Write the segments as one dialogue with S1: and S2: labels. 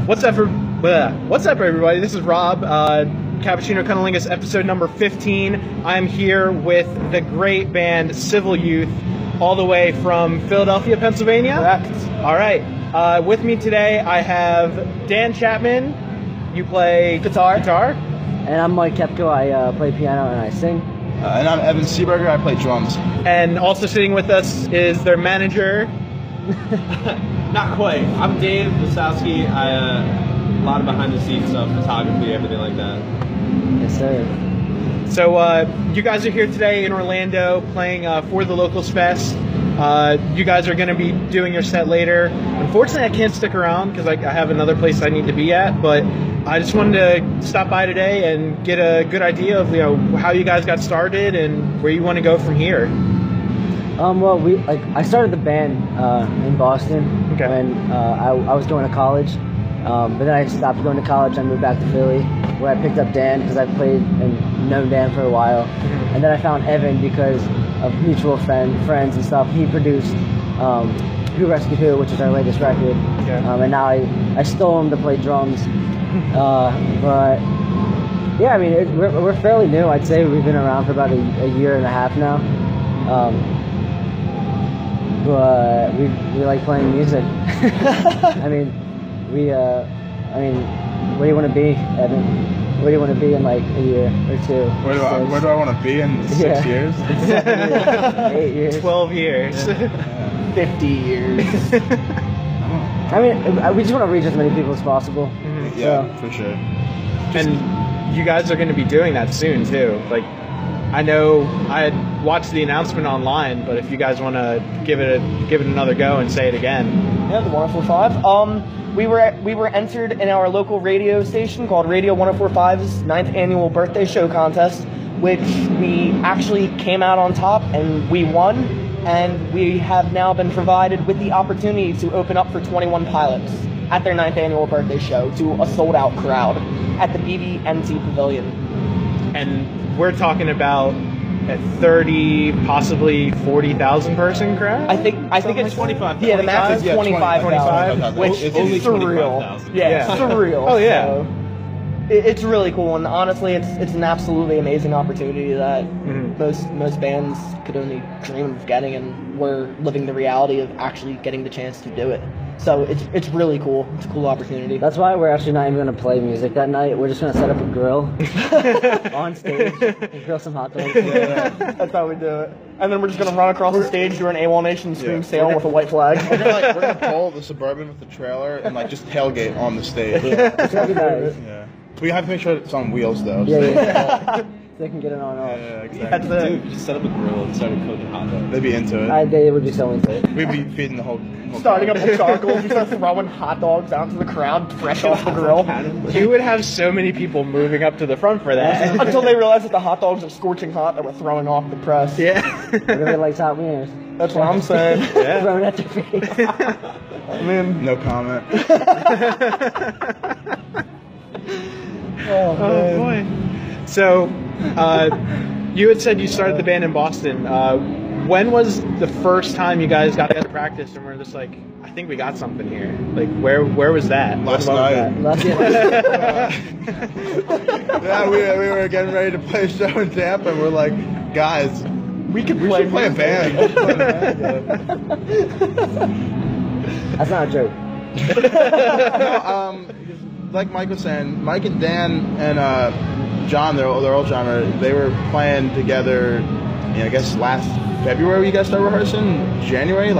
S1: What's up, everybody? This is Rob, Cappuccino Cunnilingus, episode number 15. I'm here with the great band Civil Youth, all the way from Philadelphia, Pennsylvania?
S2: Correct.
S1: All right. With me today, I have Dan Chapman. You play guitar.
S3: And I'm Mike Kepko. I play piano and I sing.
S2: And I'm Evan Seeberger. I play drums.
S1: And also sitting with us is their manager.
S4: Not quite. I'm Dave Lisowski. A lot of behind the scenes stuff, photography, everything like that.
S3: Yes, sir.
S1: So you guys are here today in Orlando playing for the Locals Fest. You guys are going to be doing your set later. Unfortunately, I can't stick around because I have another place I need to be at. But I just wanted to stop by today and get a good idea of how you guys got started and where you want to go from here.
S3: Well, I started the band in Boston when I was going to college. But then I stopped going to college. I moved back to Philly, where I picked up Dan because I played and known Dan for a while. And then I found Evan because of mutual friends and stuff. He produced Who Rescued Who, which is our latest record. And now I stole him to play drums. But yeah, I mean, we're fairly new. I'd say we've been around for about a year and a half now. But we like playing music. I mean, where do you want to be, Evan? Where do you want to be in like a year or two?
S2: Where do I want to be in 6 years?
S3: 8 years.
S1: 12 years.
S4: 50 years.
S3: I mean, we just want to reach as many people as possible.
S2: Yeah, for sure.
S1: And you guys are going to be doing that soon too. Like, I know I had watched the announcement online, but if you guys want to give it another go and say it again.
S5: Yeah, the 104.5. We were entered in our local radio station called Radio 104.5's 9th annual birthday show contest, which we actually came out on top and we won, and we have now been provided with the opportunity to open up for 21 Pilots at their 9th annual birthday show to a sold-out crowd at the BB&T Pavilion.
S1: And we're talking about a 30, possibly 40,000 person crowd?
S5: I think it's
S4: 25.
S5: Yeah, the max is 25,000, which is surreal. Yeah, surreal.
S1: Oh yeah.
S5: So, it's really cool, and honestly, it's an absolutely amazing opportunity that most bands could only dream of getting, and we're living the reality of actually getting the chance to do it. So it's really cool. It's a cool opportunity.
S3: That's why we're actually not even going to play music that night. We're just going to set up a grill on stage and grill some hot dogs.
S5: Yeah. That's how we do it. And then we're just going to run across the stage during AWOL Nation swing sail with a white flag.
S2: We're gonna pull the Suburban with the trailer and just tailgate on the stage.
S3: It's going to be nice.
S2: Yeah. We have to make sure it's on wheels though.
S3: Yeah. They can get it on off.
S2: Yeah, exactly.
S4: Dude, we just set up a grill and started cooking hot dogs.
S2: They'd be into it.
S3: They would be so into it.
S2: We'd be feeding the whole
S5: Starting up the charcoal, we start throwing hot dogs out to the crowd fresh off the grill.
S1: You would have so many people moving up to the front for that.
S5: Until they realize that the hot dogs are scorching hot that we're throwing off the press.
S1: Yeah.
S3: Everybody likes hot wieners.
S5: That's what I'm saying.
S1: Yeah.
S3: Thrown at their face.
S5: I mean,
S2: no comment.
S1: Oh boy. So, you had said you started the band in Boston. When was the first time you guys got to practice and we're just like, I think we got something here? Like, where was that?
S2: Last night. Yeah, we were getting ready to play a show in Tampa, and we're like, guys, we should play a band.
S3: That's not a joke.
S2: No, like Mike was saying, Mike and Dan and John, their old drummer, they were playing together. I guess last February you guys started rehearsing. January,
S5: it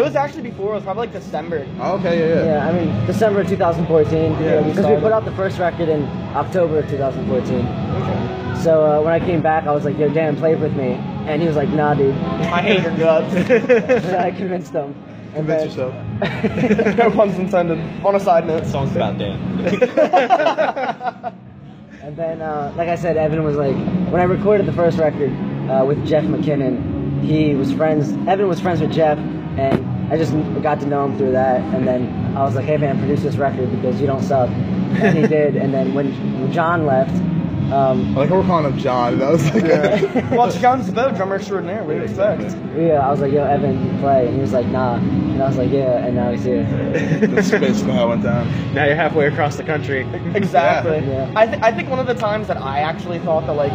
S5: was actually before. It was probably December.
S2: Oh, okay, yeah.
S3: Yeah, I mean December 2014.
S5: Yeah,
S3: because we put out the first record in October of 2014. Okay. So when I came back, I was like, "Yo, Dan, play with me," and he was like, "Nah, dude,
S5: I hate your guts."
S3: And I convinced him.
S2: Convince yourself.
S5: No puns intended. On a side note,
S4: Song's about Dan.
S3: And then, like I said, Evan was like, when I recorded the first record with Jeff McKinnon, Evan was friends with Jeff, and I just got to know him through that. And then I was like, hey man, produce this record because you don't suck. And he did. And then when John left, I
S2: like we're calling him John. That was like,
S5: Well, John's the drummer extraordinaire. What do you expect?
S3: I was like, yo, Evan, you play, and he was like, nah, and I was like, yeah, and now he's here.
S2: That's basically how it went down.
S1: Now you're halfway across the country.
S5: Exactly.
S3: Yeah.
S5: I think one of the times that I actually thought that like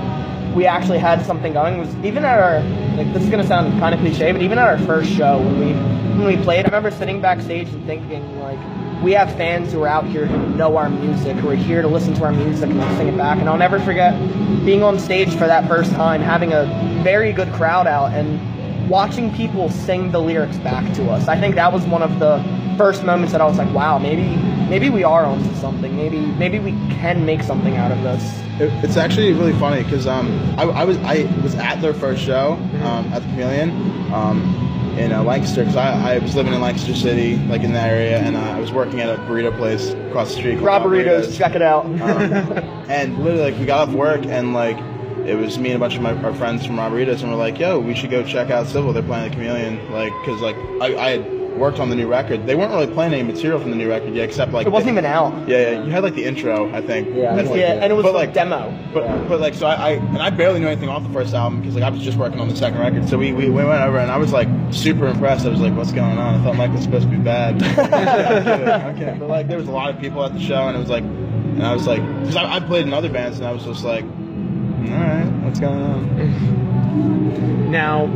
S5: we actually had something going was even at our, like, this is gonna sound kind of cliche, but even at our first show when we played, I remember sitting backstage and thinking like, we have fans who are out here who know our music, who are here to listen to our music and sing it back. And I'll never forget being on stage for that first time, having a very good crowd out and watching people sing the lyrics back to us. I think that was one of the first moments that I was like, wow, maybe we are onto something. Maybe we can make something out of this.
S2: It's actually really funny because I was at their first show at the Chameleon. In Lancaster, because I was living in Lancaster City, like in that area, and I was working at a burrito place across the street.
S5: Rob Burritos, check it out.
S2: And literally, like, we got off work, and like it was me and a bunch of our friends from Rob Burritos, and we're like, "Yo, we should go check out Civil. They're playing the Chameleon." Like, because like I had worked on the new record. They weren't really playing any material from the new record yet, except like
S5: it wasn't even out.
S2: Yeah, you had like the intro, I think.
S3: Yeah,
S2: and, like,
S5: and it was
S2: like
S5: demo.
S2: But like, so I barely knew anything off the first album because like I was just working on the second record. So we went over and I was like super impressed. I was like, what's going on? I thought Mike was supposed to be bad. I'm kidding. But like, there was a lot of people at the show, and it was like, and I was like, because I played in other bands, and I was just like, all right, what's going on?
S1: Now,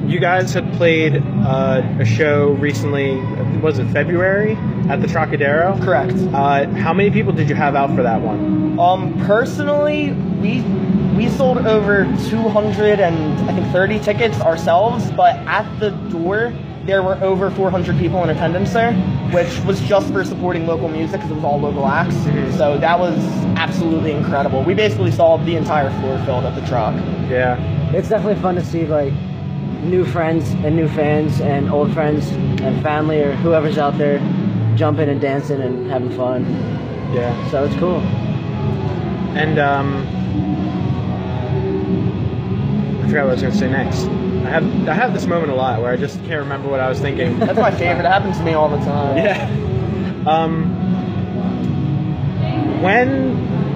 S1: you guys had played a show recently, was it February, at the Trocadero?
S5: Correct.
S1: How many people did you have out for that one?
S5: Personally, we sold over 230 tickets ourselves, but at the door there were over 400 people in attendance there, which was just for supporting local music because it was all local acts. Mm-hmm. So that was absolutely incredible. We basically saw the entire floor filled at the Troc.
S1: Yeah.
S3: It's definitely fun to see like new friends and new fans and old friends and family or whoever's out there jumping and dancing and having fun.
S1: Yeah.
S3: So it's cool.
S1: And I forgot what I was going to say next. I have this moment a lot where I just can't remember what I was thinking.
S5: That's my favorite. It happens to me all the time.
S1: Yeah.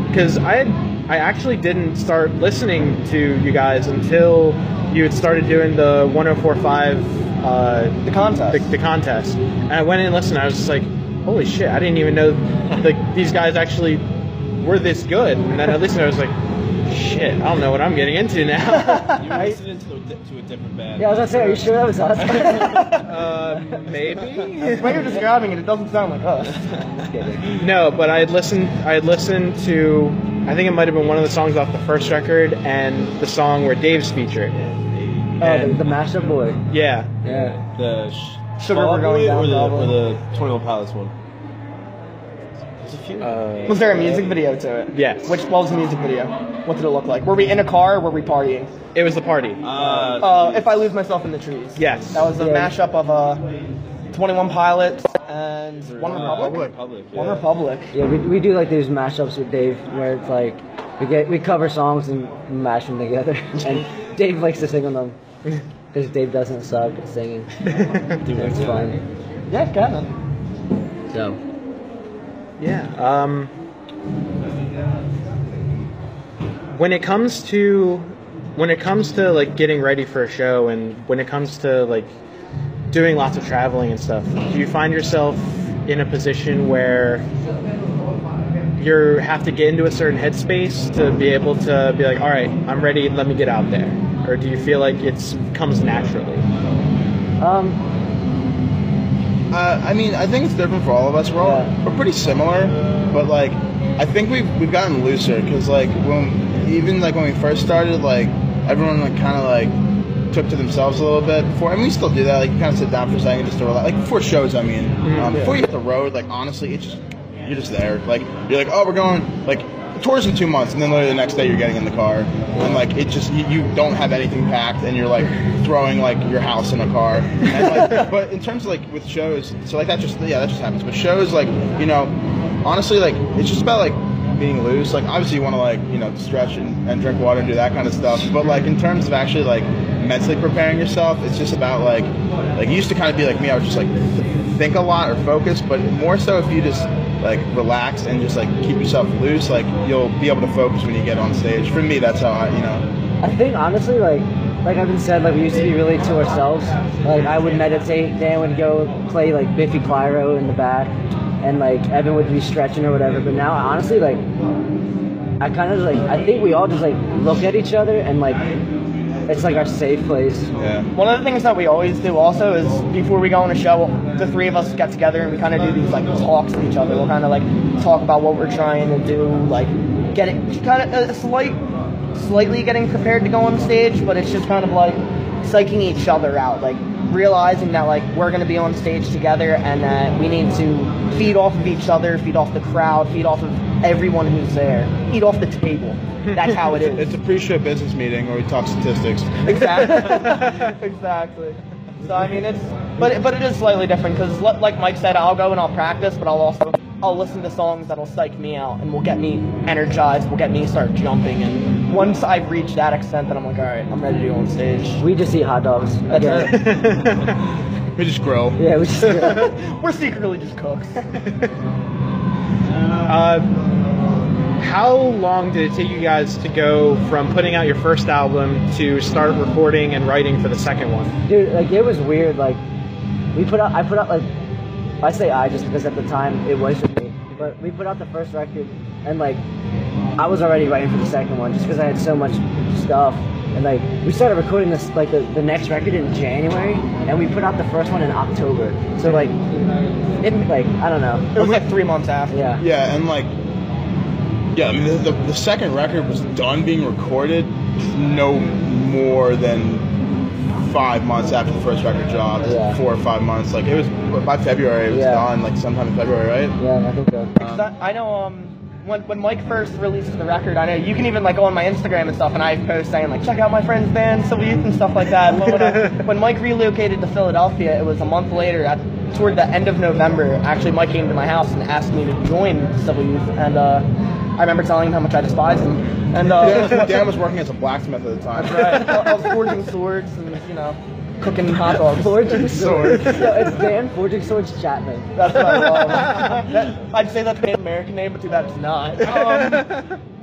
S1: Because I actually didn't start listening to you guys until you had started doing the 104.5
S5: the contest.
S1: The contest. And I went in and listened. I was just like, holy shit! I didn't even know like these guys actually were this good. And then I listened. I was like, shit! I don't know what I'm getting into now.
S4: You were listening to a different band.
S3: Yeah, I was gonna say, are you sure that was us?
S1: Maybe.
S5: The way you're describing it, it doesn't sound like us.
S1: No, but I had listened to, I think it might have been one of the songs off the first record and the song where Dave's featured.
S3: Oh, the Mashup Boy.
S1: Yeah.
S3: Yeah.
S4: The
S5: Sugar We're Going Down,
S4: or the 21 Pilots one. There's a few.
S5: Was there a music video to it?
S1: Yes.
S5: What was the music video? What did it look like? Were we in a car or were we partying?
S1: It was the party.
S5: If I Lose Myself in the Trees.
S1: Yes.
S5: That was a mashup of 21 Pilots and One Republic. One Republic.
S3: Yeah, we do like these mashups with Dave where it's like we cover songs and mash them together, and Dave likes to sing on them because Dave doesn't suck at singing. It's fun.
S5: Yeah, kind of.
S3: So.
S1: Yeah. When it comes to like getting ready for a show, and when it comes to like doing lots of traveling and stuff, do you find yourself in a position where you have to get into a certain headspace to be able to be like, all right, I'm ready, let me get out there? Or do you feel like it comes naturally?
S2: I mean, I think it's different for all of us. We're pretty similar, but like I think we've gotten looser because like when we first started, like everyone like kind of like took to themselves a little bit before, and we still do that. Like you kind of sit down for a second just to relax. Like before shows, I mean, before you hit the road, like honestly, you're just there. Like you're like, oh, we're going like. Tours in 2 months, and then literally the next day you're getting in the car, and like it just you don't have anything packed, and you're like throwing like your house in a car. And, like, but in terms of like with shows, so like that just happens. But shows, like, you know, honestly, like it's just about like being loose. Like obviously you want to like, you know, stretch and drink water and do that kind of stuff. But like in terms of actually like mentally preparing yourself, it's just about like it used to kind of be like me. I would just like think a lot or focus, but more so if you just like relax and just like keep yourself loose, like you'll be able to focus when you get on stage. For me, that's how
S3: I think honestly, like I've been said, like we used to be really to ourselves. Like I would meditate, Dan would go play like Biffy Clyro in the back, and like Evan would be stretching or whatever. But now, honestly, like I think we all just like look at each other and like it's like our safe place.
S2: Yeah.
S5: One of the things that we always do also is before we go on a show, the three of us get together and we kind of do these like talks with each other. We'll kind of like talk about what we're trying to do, like slightly getting prepared to go on stage, but it's just kind of like psyching each other out, like realizing that like we're going to be on stage together and that we need to feed off of each other, feed off the crowd, feed off of everyone who's there, eat off the table. That's how it is.
S2: It's a pre-show business meeting where we talk statistics.
S5: Exactly. Exactly. So I mean, but it is slightly different because, like Mike said, I'll go and I'll practice, but I'll listen to songs that'll psych me out and will get me energized, will get me start jumping. And once I've reached that extent, then I'm like, all right, I'm ready to go on stage.
S3: We just eat hot dogs.
S5: That's it.
S2: We just grill.
S3: Yeah, we just grill.
S5: We're secretly just cooks.
S1: How long did it take you guys to go from putting out your first album to start recording and writing for the second one?
S3: Dude, like it was weird. Like I put out like, I say I just because at the time it was just me, but we put out the first record and like I was already writing for the second one just because I had so much stuff. And like we started recording this like the next record in January, and we put out the first one in October. So like it like I don't know.
S5: It was like 3 months after.
S3: Yeah.
S2: Yeah, and like I mean the second record was done being recorded no more than 5 months after the first record dropped.
S3: Yeah.
S2: 4 or 5 months. Like it was by February. It was done. Like sometime in February, right?
S3: Yeah, I think so.
S5: I know. When Mike first released the record, I know you can even like go on my Instagram and stuff, and I post saying like, check out my friend's band, Civil Youth and stuff like that. But when Mike relocated to Philadelphia, it was a month later, toward the end of November. Actually, Mike came to my house and asked me to join Civil Youth, and I remember telling him how much I despise him. And
S2: Dan was working as a blacksmith at the time.
S5: That's right. I was forging swords and cooking hot dogs.
S3: Forging swords. No, it's Dan Forging Swords Chapman.
S5: That's what I love. I'd say that's an American name, but too bad it's not.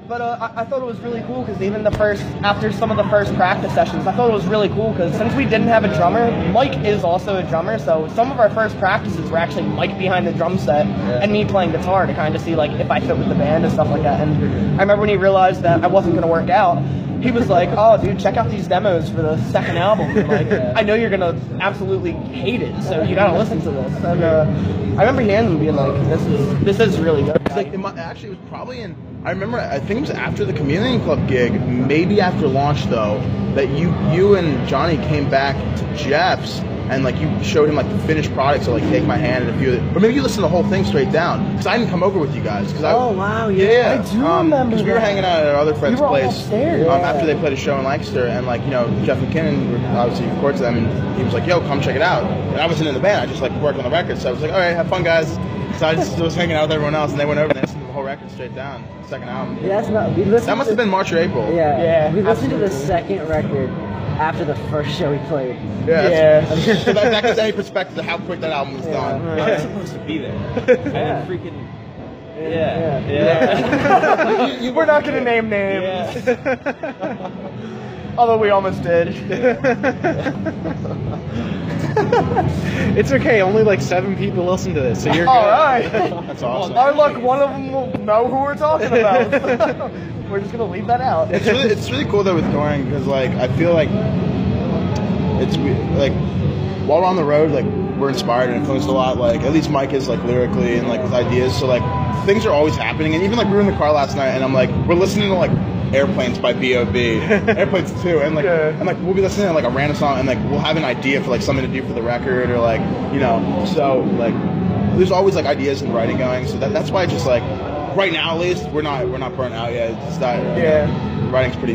S5: But I thought it was really cool because even after some of the first practice sessions, I thought it was really cool because since we didn't have a drummer, Mike is also a drummer, so some of our first practices were actually Mike behind the drum set and me playing guitar to kind of see like if I fit with the band and stuff like that. And I remember when he realized that I wasn't going to work out, he was like, oh, dude, check out these demos for the second album. And, like, I know you're going to absolutely hate it, so you got to listen to this. And I remember hearing them being like, this is really good.
S2: It's like, actually, it was probably I remember, I think it was after the Community Club gig, maybe after launch, though, that you and Johnny came back to Jeff's, and, like, you showed him, like, the finished product, so, like, Take My Hand and a few of or maybe you listened to the whole thing straight down, because I didn't come over with you guys.
S3: Oh, wow, yeah.
S5: I do remember
S2: because we were hanging out at our other friend's place
S5: upstairs.
S2: After they played a show in Lancaster, and, like, Jeff McKinnon obviously records them, and he was like, yo, come check it out. And I wasn't in the band, I just, like, worked on the record, so I was like, all right, have fun, guys. So I just was hanging out with everyone else, and they went over and listened to the whole record straight down. Second album.
S3: Yeah,
S2: That must have been March or April.
S3: Yeah. We listened to the second record after the first show we played.
S2: So that gives any perspective of how quick that album was done.
S4: I was supposed to be there. I freaking.
S5: We're not going to name names. Although we almost did.
S1: It's okay, only like 7 people listen to this, so you're good.
S5: Alright.
S2: That's awesome.
S5: Our luck, one of them will know who we're talking about. We're just going to leave that out.
S2: It's really cool though with touring, because like I feel like it's like while we're on the road, like we're inspired and influenced a lot. Like at least Mike is like lyrically and like with ideas, so like things are always happening. And even like we were in the car last night, and I'm like we're listening to like Airplanes by B.O.B. Airplanes 2, and like and like we'll be listening to like a random song, and like we'll have an idea for like something to do for the record, or like so like there's always like ideas and writing going. So that's why it's just like right now at least we're not burnt out yet. It's just that writing's pretty.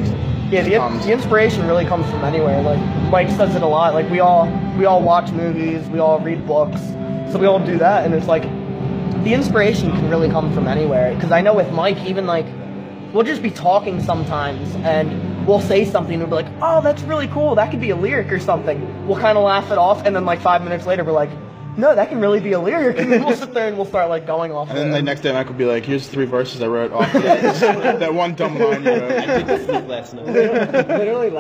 S5: The inspiration really comes from anywhere. Like Mike says it a lot. Like we all watch movies, we all read books, so we all do that, and it's like the inspiration can really come from anywhere. Because I know with Mike, even like we'll just be talking sometimes, and we'll say something, and we'll be like, oh, that's really cool, that could be a lyric or something. We'll kind of laugh it off, and then like 5 minutes later, we're like, No, that can really be a lyric. And then we'll sit there and we'll start like going off.
S2: And then the next day, Mike will be like, "Here's 3 verses I wrote off that one dumb line you wrote."
S4: I did this last night.
S3: Literally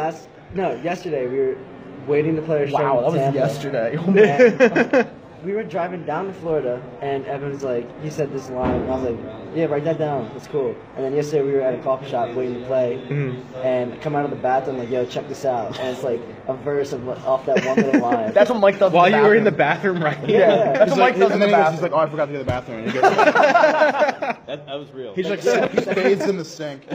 S3: yesterday we were waiting to play our show.
S5: Wow, that
S3: in
S5: was
S3: Tampa.
S5: yesterday.
S3: And, we were driving down to Florida, and Evan's like, he said this line, and I was like, yeah, write that down, that's cool. And then yesterday we were at a coffee shop waiting to play, and I come out of the bathroom like, yo, check this out. And it's like a verse off that one little line.
S5: That's what Mike does.
S1: While you were in the bathroom, right?
S5: Yeah, that's what Mike does in
S2: And
S5: the
S2: then he's
S5: bathroom.
S2: like, "Oh, I forgot to go to the bathroom." And he goes,
S4: That was real.
S2: he's like, he bathes in the sink.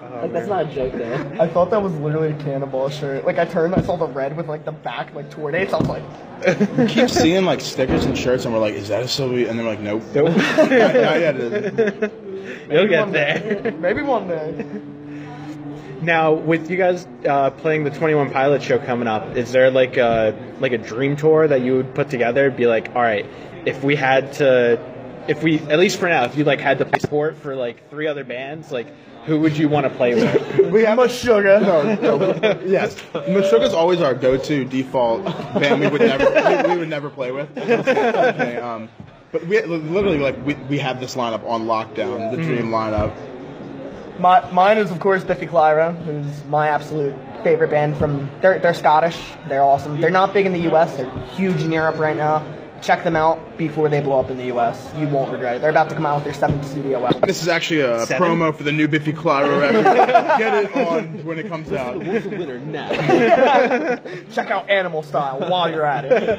S3: Like, that's not a joke, though.
S5: I thought that was literally a Cannonball shirt. Like I turned, I saw the red with like the back like tour dates. I was like,
S2: We keep seeing like stickers and shirts, and we're like, "Is that a Sylvie?" And they're like, "Nope."
S1: Nope.
S2: Not yet. It isn't.
S1: You'll get
S5: one
S1: there.
S5: day. Maybe one day.
S1: Now, with you guys playing the 21 Pilots show coming up, is there like a dream tour that you would put together? Be like, all right, if we at least for now, if you like had to play support for like 3 other bands, like who would you want to play with?
S2: We have
S5: Sugar.
S2: No, yes. Meshuggah's always our go-to default band. We would never play with. Okay, but we literally we have this lineup on lockdown, the dream lineup.
S5: Mine is of course Biffy Clyro, who's my absolute favorite band from. They're Scottish. They're awesome. They're not big in the U.S. They're huge in Europe right now. Check them out before they blow up in the U.S. You won't regret it. They're about to come out with their 7th studio album.
S2: This is actually a promo for the new Biffy Clyro record. Get it on when it comes out.
S4: Who's the winner now?
S5: Check out Animal Style while you're at it.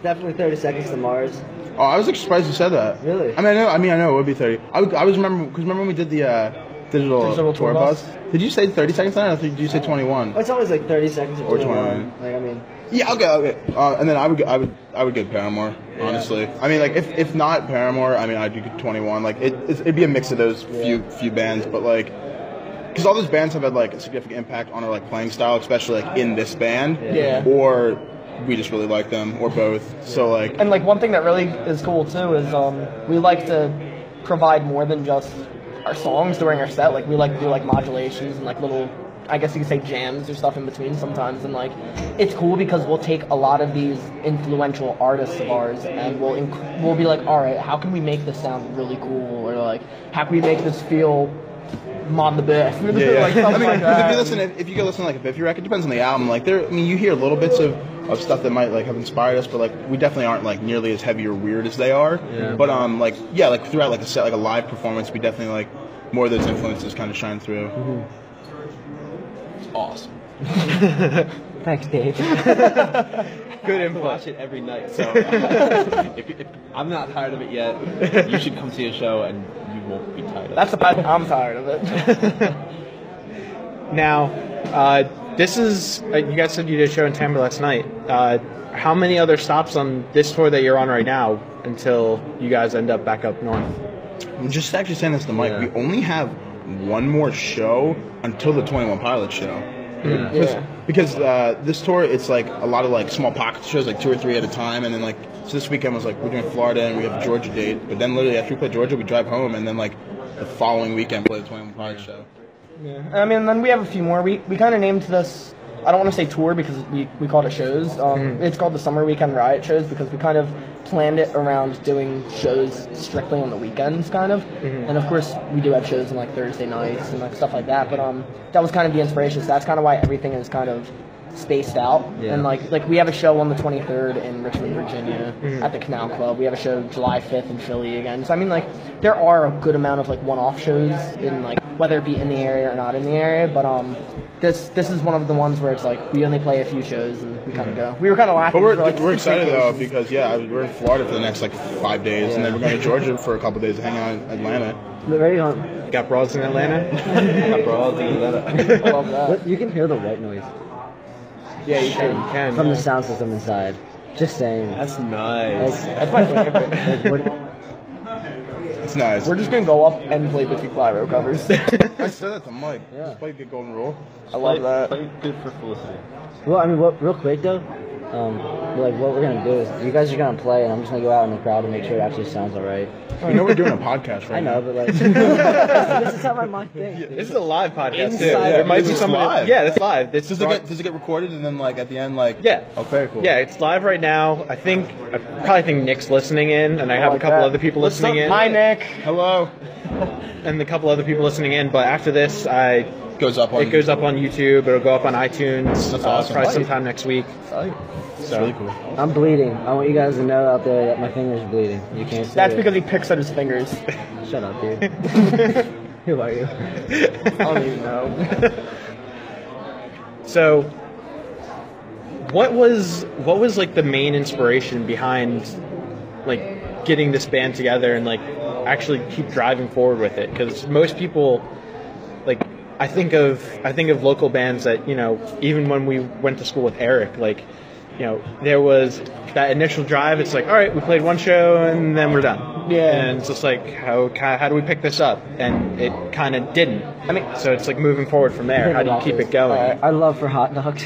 S3: Definitely 30 Seconds to Mars.
S2: Oh, I was surprised you said that.
S3: Really?
S2: I know it would be 30. I was remember when we did the digital tour bus. Did you say 30 seconds on it, or did you say 21?
S3: It's always like 30 seconds
S2: Or
S3: 21. Like, I mean,
S2: Yeah, okay. And then I would get Paramore, honestly. I mean, like if not Paramore, I mean I'd do 21. Like it'd be a mix of those few bands, but like because all those bands have had like a significant impact on our like playing style, especially like in this band.
S5: Yeah.
S2: Or we just really like them, or both. So like.
S5: And like one thing that really is cool too is we like to provide more than just our songs during our set. Like we like to do like modulations and like little, I guess you could say, jams or stuff in between sometimes. And like it's cool because we'll take a lot of these influential artists of ours and we'll be like, all right, how can we make this sound really cool, or like how can we make this feel on the best?
S2: Yeah.
S5: Like,
S2: I mean,
S5: like that.
S2: if you go listen to like a Biffy record, it depends on the album. Like you hear little bits of stuff that might like have inspired us, but like we definitely aren't like nearly as heavy or weird as they are.
S1: Yeah.
S2: But like throughout like a set, like a live performance, we definitely like more of those influences kind of shine through.
S1: Mm-hmm.
S4: It's awesome.
S3: thanks, Dave.
S1: Good
S4: I
S1: input.
S4: watch it every night, so if I'm not tired of it yet, you should come see a show and you won't be tired of
S5: That's
S4: it.
S5: the part I'm tired of it.
S1: Now, this is you guys said you did a show in Tampa last night. How many other stops on this tour that you're on right now until you guys end up back up north?
S2: I'm just actually saying this to Mike.
S1: Yeah.
S2: We only have one more show until the 21 Pilots show.
S5: Yeah.
S2: Because this tour, it's like a lot of like small pocket shows, like 2 or 3 at a time, and then like so this weekend was like we're doing Florida and we have a Georgia date, but then literally after we play Georgia, we drive home, and then like the following weekend play the 21 Pilots show.
S5: Yeah. I mean, then we have a few more. We kind of named this, I don't want to say tour because we called it shows. It's called the Summer Weekend Riot Shows because we kind of planned it around doing shows strictly on the weekends, kind of. And of course, we do have shows on like Thursday nights and like stuff like that. But that was kind of the inspiration. So that's kind of why everything is kind of spaced out.
S1: Yeah.
S5: And like we have a show on the 23rd in Richmond, Virginia at the Canal Club. We have a show July 5th in Philly again. So I mean, like there are a good amount of like one-off shows in like whether it be in the area or not in the area. But this is one of the ones where it's like we only play a few shows and we kind of go. We were kind of laughing.
S2: But
S5: for, like,
S2: we're excited though
S5: vacations.
S2: because we're in Florida for the next like 5 days, and then we're going to Georgia for a couple days to hang out in Atlanta.
S3: Very hard.
S1: Got bras in Atlanta?
S5: I love that.
S3: What, you can hear the white noise
S1: Yeah, you can.
S3: from the sound system inside. Just saying.
S4: That's nice.
S5: That's my favorite.
S3: Like, what,
S2: It's nice.
S5: We're just gonna go up and play Biffy Clyro covers.
S2: I said that to Mike.
S3: Yeah.
S2: Just play Good Golden Rule.
S5: I love that.
S4: Play good for Felicity.
S3: well, I mean, real quick though, like what we're gonna do is you guys are gonna play, and I'm just gonna go out in the crowd and make sure it actually sounds alright.
S2: I know we're doing a podcast right
S3: I know,
S2: now.
S3: but like this is how my mind thinks.
S1: This is a live podcast too.
S3: Inside.
S1: There might be
S2: It's
S1: somebody.
S2: live.
S1: Yeah, it's live. It's
S2: Does it get recorded and then like at the end like?
S1: Yeah.
S2: Oh, very cool.
S1: Yeah, it's live right now. I probably think Nick's listening in, and I have a couple other people listening in.
S5: Hi, Nick.
S2: Hello.
S1: And a couple other people listening in. But after this,
S2: It goes up on
S1: YouTube. It'll go up on iTunes.
S2: That's awesome.
S1: Probably sometime next week.
S2: It's really cool.
S3: I'm bleeding. I want you guys to know out there that my finger's bleeding. You can't see
S5: That's
S3: it.
S5: because he picks at his fingers.
S3: Shut up, dude. Who are you?
S5: I don't even know.
S1: So, what was like the main inspiration behind like getting this band together and like actually keep driving forward with it? Because most people, like, I think of local bands that, you know, even when we went to school with Eric, like, you know, there was that initial drive. It's like, all right, we played one show and then we're done.
S5: Yeah.
S1: And it's just like, how do we pick this up? And it kind of didn't. I mean, so it's like moving forward from there. How do you keep it going?
S3: I love for hot dogs.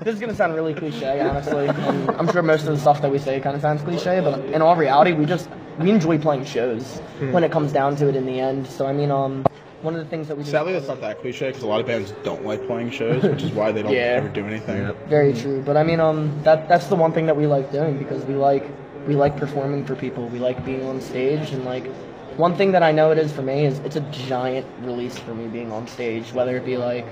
S5: This is gonna sound really cliche, honestly. And I'm sure most of the stuff that we say kind of sounds cliche, but in all reality, we enjoy playing shows when it comes down to it in the end. So I mean, one of the things that we
S2: Sadly, that's not that cliche because a lot of bands don't like playing shows, which is why they don't ever do anything.
S5: Very true, but I mean, that's the one thing that we like doing because we like performing for people. We like being on stage, and like one thing that I know it is for me is it's a giant release for me being on stage, whether it be like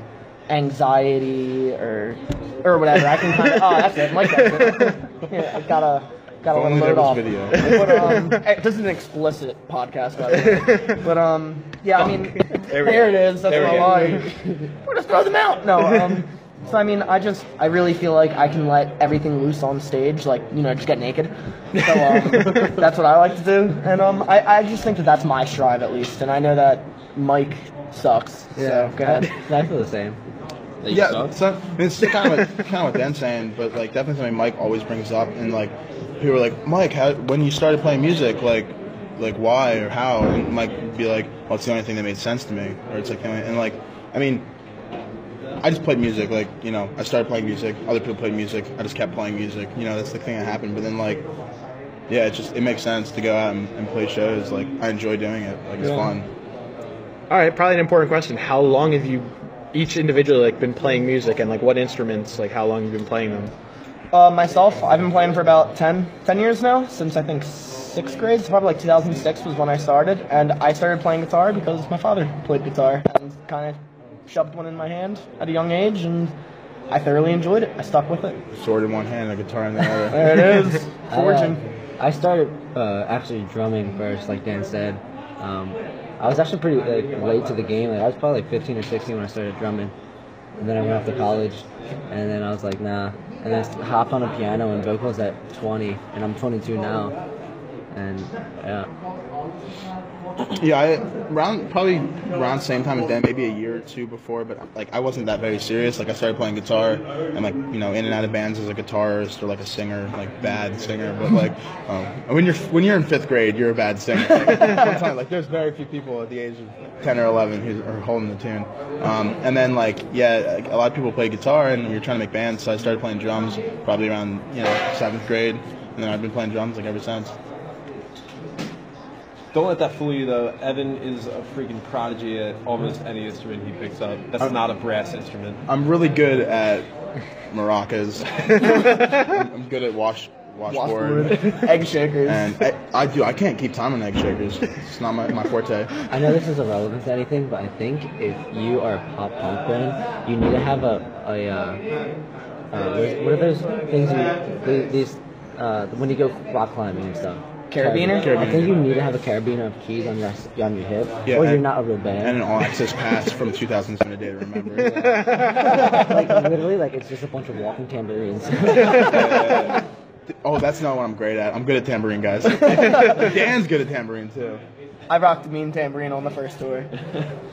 S5: anxiety or whatever. I can kind of that's it, Mike. That's it. Yeah, I gotta let him load off.
S2: Video.
S5: But this is an explicit podcast, by the way. But yeah, I mean, there it is. That's my line. We'll just throw them out. No, so I mean, I really feel like I can let everything loose on stage, like, you know, just get naked. So that's what I like to do, and I just think that that's my strive at least, and I know that Mike sucks.
S3: Yeah,
S5: So go ahead.
S3: I feel the same.
S2: Yeah, so, I mean, it's kind of what Ben's saying, but like definitely something Mike always brings up, and like people are like, Mike, when you started playing music, like why or how? And Mike would be like, well, it's the only thing that made sense to me, or it's like, and like, I mean, I just played music, like, you know, I started playing music, other people played music, I just kept playing music, you know, that's the thing that happened, but then like, yeah, it makes sense to go out and play shows, like, I enjoy doing it, like, it's fun.
S1: All right, probably an important question. How long have you each individually like been playing music, and like what instruments, like how long have you been playing them?
S5: Myself, I've been playing for about 10 years now, since I think 6th grade, so probably like 2006 was when I started, and I started playing guitar because my father played guitar, and kind of shoved one in my hand at a young age, and I thoroughly enjoyed it. I stuck with it.
S2: Sword in one hand, a guitar in the other.
S5: There it is. Fortune.
S3: I started actually drumming first, like Dan said. I was actually pretty late to the game. Like, I was probably like 15 or 16 when I started drumming. And then I went off to college, and then I was like, nah. And then I hopped on a piano and vocals at 20, and I'm 22 now. And yeah.
S2: Yeah, probably around the same time as Dan, maybe a year or two before, but like I wasn't that very serious. Like I started playing guitar and like, you know, in and out of bands as a guitarist or like a singer, like bad singer. But like when you're in 5th grade, you're a bad singer. Sometimes, like there's very few people at the age of 10 or 11 who are holding the tune. And then like a lot of people play guitar and you're trying to make bands. So I started playing drums probably around 7th grade, and then I've been playing drums like ever since.
S4: Don't let that fool you, though. Evan is a freaking prodigy at almost any instrument he picks up. That's not a brass instrument.
S2: I'm really good at maracas. I'm good at washboard.
S5: Egg shakers.
S2: And I can't keep time on egg shakers. It's not my forte.
S3: I know this is irrelevant to anything, but I think if you are a pop punk band, you need to have what are those things these when you go rock climbing and stuff?
S5: Carabiner?
S3: I think you need to have a carabiner of keys on your hip,
S2: Yeah,
S3: or you're not a real band.
S2: And an all-access pass from 2007 A Day to Remember.
S3: Like literally, like it's just a bunch of walking tambourines.
S2: Oh, that's not what I'm great at. I'm good at tambourine, guys. Dan's good at tambourine too.
S5: I rocked the mean tambourine on the first tour.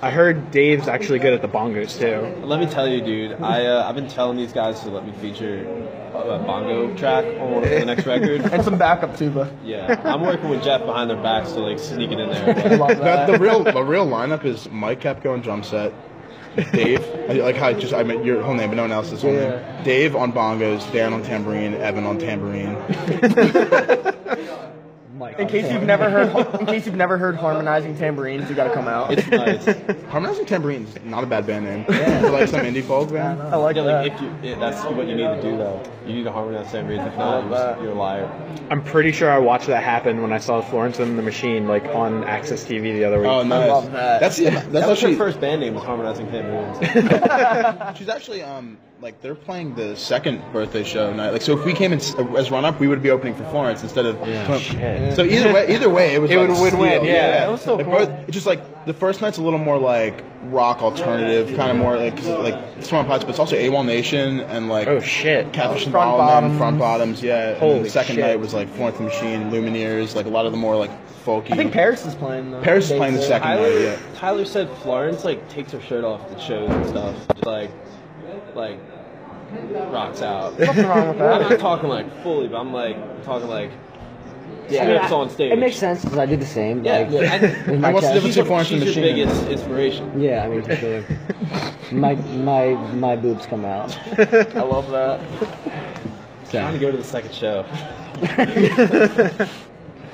S1: I heard Dave's actually good at the bongos too.
S4: Let me tell you, dude. I've been telling these guys to let me feature a bongo track on the next record.
S5: And some backup tuba.
S4: Yeah, I'm working with Jeff behind their backs to like sneak it in there.
S5: I love that.
S2: The real lineup is Mike Kepko on drum set, Dave. I like how I meant your whole name, but no one else's whole name. Dave on bongos, Dan on tambourine, Evan on tambourine.
S5: In case you've never heard harmonizing tambourines, you gotta come out.
S4: It's nice.
S2: Harmonizing tambourines, not a bad band name. For like some indie folk band.
S5: I like
S4: Yeah,
S5: that.
S4: like that's what you need to do though. You need to harmonize tambourines. If not, you're a liar.
S1: I'm pretty sure I watched that happen when I saw Florence and the Machine like on Access TV the other week.
S2: Oh, nice.
S5: I love that.
S2: That's
S4: That was
S2: actually
S4: her first band name was harmonizing tambourines.
S2: She's actually like they're playing the second birthday show night. Like so, if we came in as run up, we would be opening for Florence instead of.
S1: Shit.
S2: So either way, it was.
S1: It
S2: like
S1: would win-win,
S2: steal.
S1: yeah.
S5: It was so
S2: Like,
S5: cool.
S2: it's just like the first night's a little more like rock alternative, kind of more like Smart Pots, but it's also AWOL Nation and like
S1: Oh shit.
S2: Catfish and
S5: Front
S2: Bottoms,
S5: Bottoms.
S2: Front Bottoms, yeah. And then
S1: Holy
S2: the second
S1: shit.
S2: night was like Florence and the Machine, Lumineers, like a lot of the more like folky.
S5: I think Paris is playing though.
S2: Paris is playing the second night, yeah.
S4: Tyler said Florence like takes her shirt off at shows and stuff. Just like rocks out.
S5: Nothing wrong with
S4: I'm
S5: that.
S4: not talking like fully, but I'm like talking like
S3: I mean,
S4: strips on stage.
S3: It makes sense because I do the same.
S4: Yeah,
S3: like,
S4: yeah.
S3: with my
S2: what's the
S3: chest.
S2: difference between Florence and
S4: She's
S2: the
S4: your
S2: Machine?
S4: biggest inspiration.
S3: Yeah, I mean for sure. my boobs come out.
S5: I love that.
S4: Trying to go to the second show.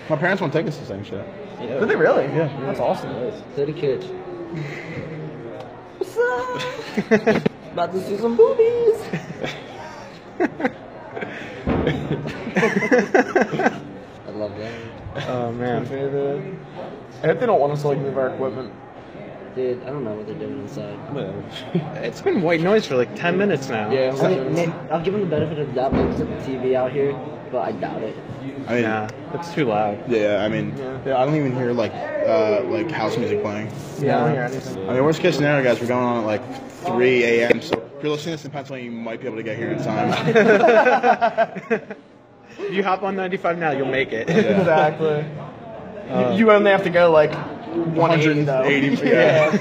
S2: My parents won't take us to the same show.
S5: Did they really? Yeah. That's awesome.
S3: 30 kids.
S5: What's up? About to see some boobies.
S3: I love that.
S1: Oh man.
S5: I hope they don't want us to like move our equipment.
S3: Dude, I don't know what they're doing inside.
S1: It's been white noise for like 10 minutes now.
S5: Yeah.
S3: I mean, I'll give them the benefit of the doubt because of the TV out here, but I doubt it.
S2: I mean,
S1: Nah, it's too loud.
S2: yeah, I mean, I don't even hear like house music playing.
S5: Yeah, I don't hear anything.
S2: I mean, worst case scenario, guys, we're going on at like 3 a.m. So if you're listening to this in Pennsylvania, you might be able to get here in time.
S1: If you hop on 95 now, you'll make it.
S2: Yeah.
S5: Exactly. You only have to go like 180 though.
S2: 180, yeah.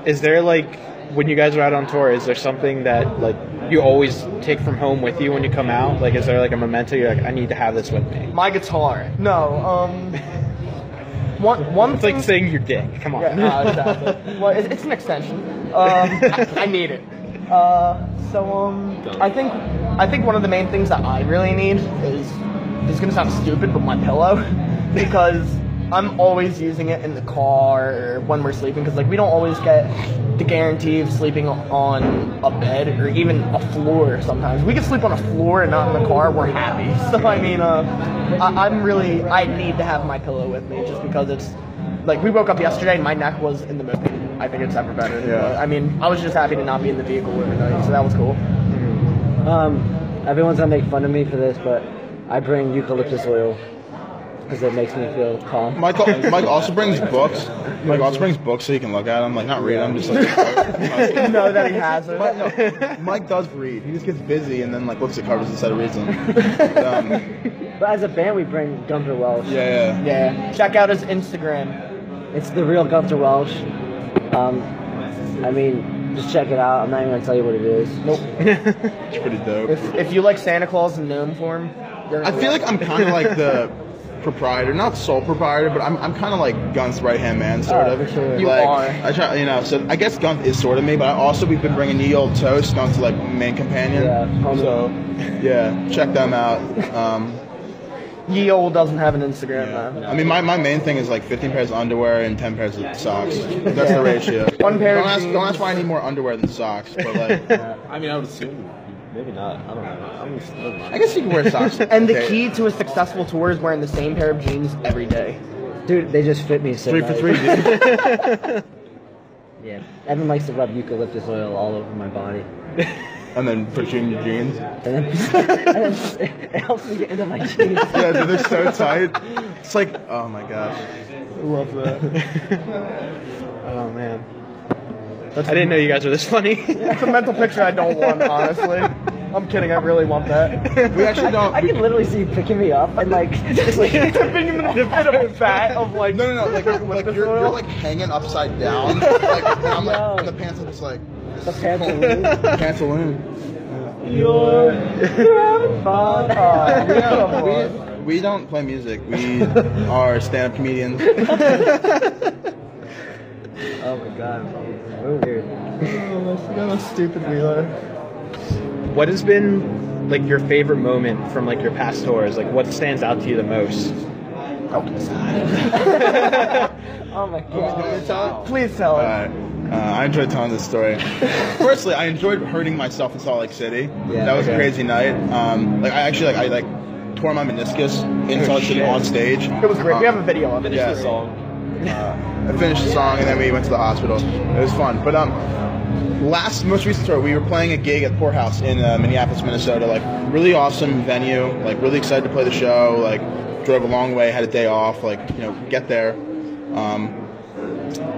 S1: Is there like when you guys are out on tour, is there something that like you always take from home with you when you come out? Like, is there like a memento you're like, I need to have this with me?
S5: My guitar. No. One
S1: It's
S5: thing.
S1: like saying your dick. Come on.
S5: Yeah, exactly. Well, it's an extension. I need it. I think one of the main things that I really need is, this is gonna sound stupid, but my pillow, because I'm always using it in the car or when we're sleeping, because like we don't always get the guarantee of sleeping on a bed or even a floor. Sometimes we can sleep on a floor and not in the car. We're happy. So I mean, I need to have my pillow with me just because it's like we woke up yesterday and my neck was in the movie. I think it's ever better.
S2: Yeah.
S5: I mean, I was just happy to not be in the vehicle overnight, so that was cool.
S3: Everyone's gonna make fun of me for this, but I bring eucalyptus oil because it makes me feel calm.
S2: Mike also brings books. Mike also brings books so you can look at them, like not read them, just like.
S5: know that he has it.
S2: Mike does read. He just gets busy and then like looks at covers instead of reads them.
S3: But as a band, we bring Gunther Welsh.
S2: Yeah.
S5: Yeah. Check out his Instagram.
S3: It's the real Gunther Welsh. I mean, just check it out. I'm not even gonna tell you what it is.
S5: Nope.
S2: It's pretty dope.
S5: If you like Santa Claus in gnome form, you're
S2: I feel like I'm kind of like the proprietor, not sole proprietor, but I'm kind of like Gunth's right hand man, sort of.
S3: For sure.
S5: You
S2: like,
S5: are.
S2: I try, so I guess Gunth is sort of me, but we've been bringing Ye Old Toast, Gunth's like main companion.
S3: Yeah, homie.
S2: So yeah, check them out.
S5: Ye Old doesn't have an Instagram
S2: Yeah.
S5: though.
S2: I mean, my main thing is like 15 pairs of underwear and 10 pairs of socks. That's the ratio.
S5: One pair of
S2: Don't ask why I need more underwear than socks, but like,
S4: I mean, I would assume maybe not. I don't know.
S2: I guess you can wear socks.
S5: And the
S2: Okay.
S5: key to a successful tour is wearing the same pair of jeans every day.
S3: Dude, they just fit me so
S2: 3 for
S3: nice.
S2: 3, dude.
S3: Yeah. Evan likes to rub eucalyptus oil all over my body.
S2: And then put you in your jeans.
S3: And then it helps me get into my jeans.
S2: Yeah, dude, they're so tight. It's like, oh my gosh.
S5: Love that.
S1: Oh man. I didn't know you guys were this funny.
S5: It's a mental picture I don't want, honestly. I'm kidding, I really want that.
S2: We actually don't.
S3: I can literally see you picking me up and like just like
S5: Dipping him in a bit of a vat of like.
S2: No, like you're like hanging upside down. Like, and I'm like,
S3: No.
S2: and the pants are just like,
S3: the pantaloon.
S2: pantaloon.
S5: You're having fun.
S2: We don't play music. We are stand-up comedians.
S3: Oh my god, we're weird.
S5: Oh, I forgot how stupid we are.
S1: What has been like your favorite moment from like your past tours? Like, what stands out to you the most?
S5: Oh my god. Please tell us.
S2: I enjoyed telling this story. Firstly, I enjoyed hurting myself in Salt Lake City. Yeah, that was a crazy night. I tore my meniscus in Salt Lake City on stage.
S5: It was great. We have a video of it.
S2: Yeah.
S5: The song.
S2: I finished the song and then we went to the hospital. It was fun. But most recent tour, we were playing a gig at Poorhouse in Minneapolis, Minnesota. Like, really awesome venue. Like, really excited to play the show. Like, drove a long way, had a day off. Like, get there.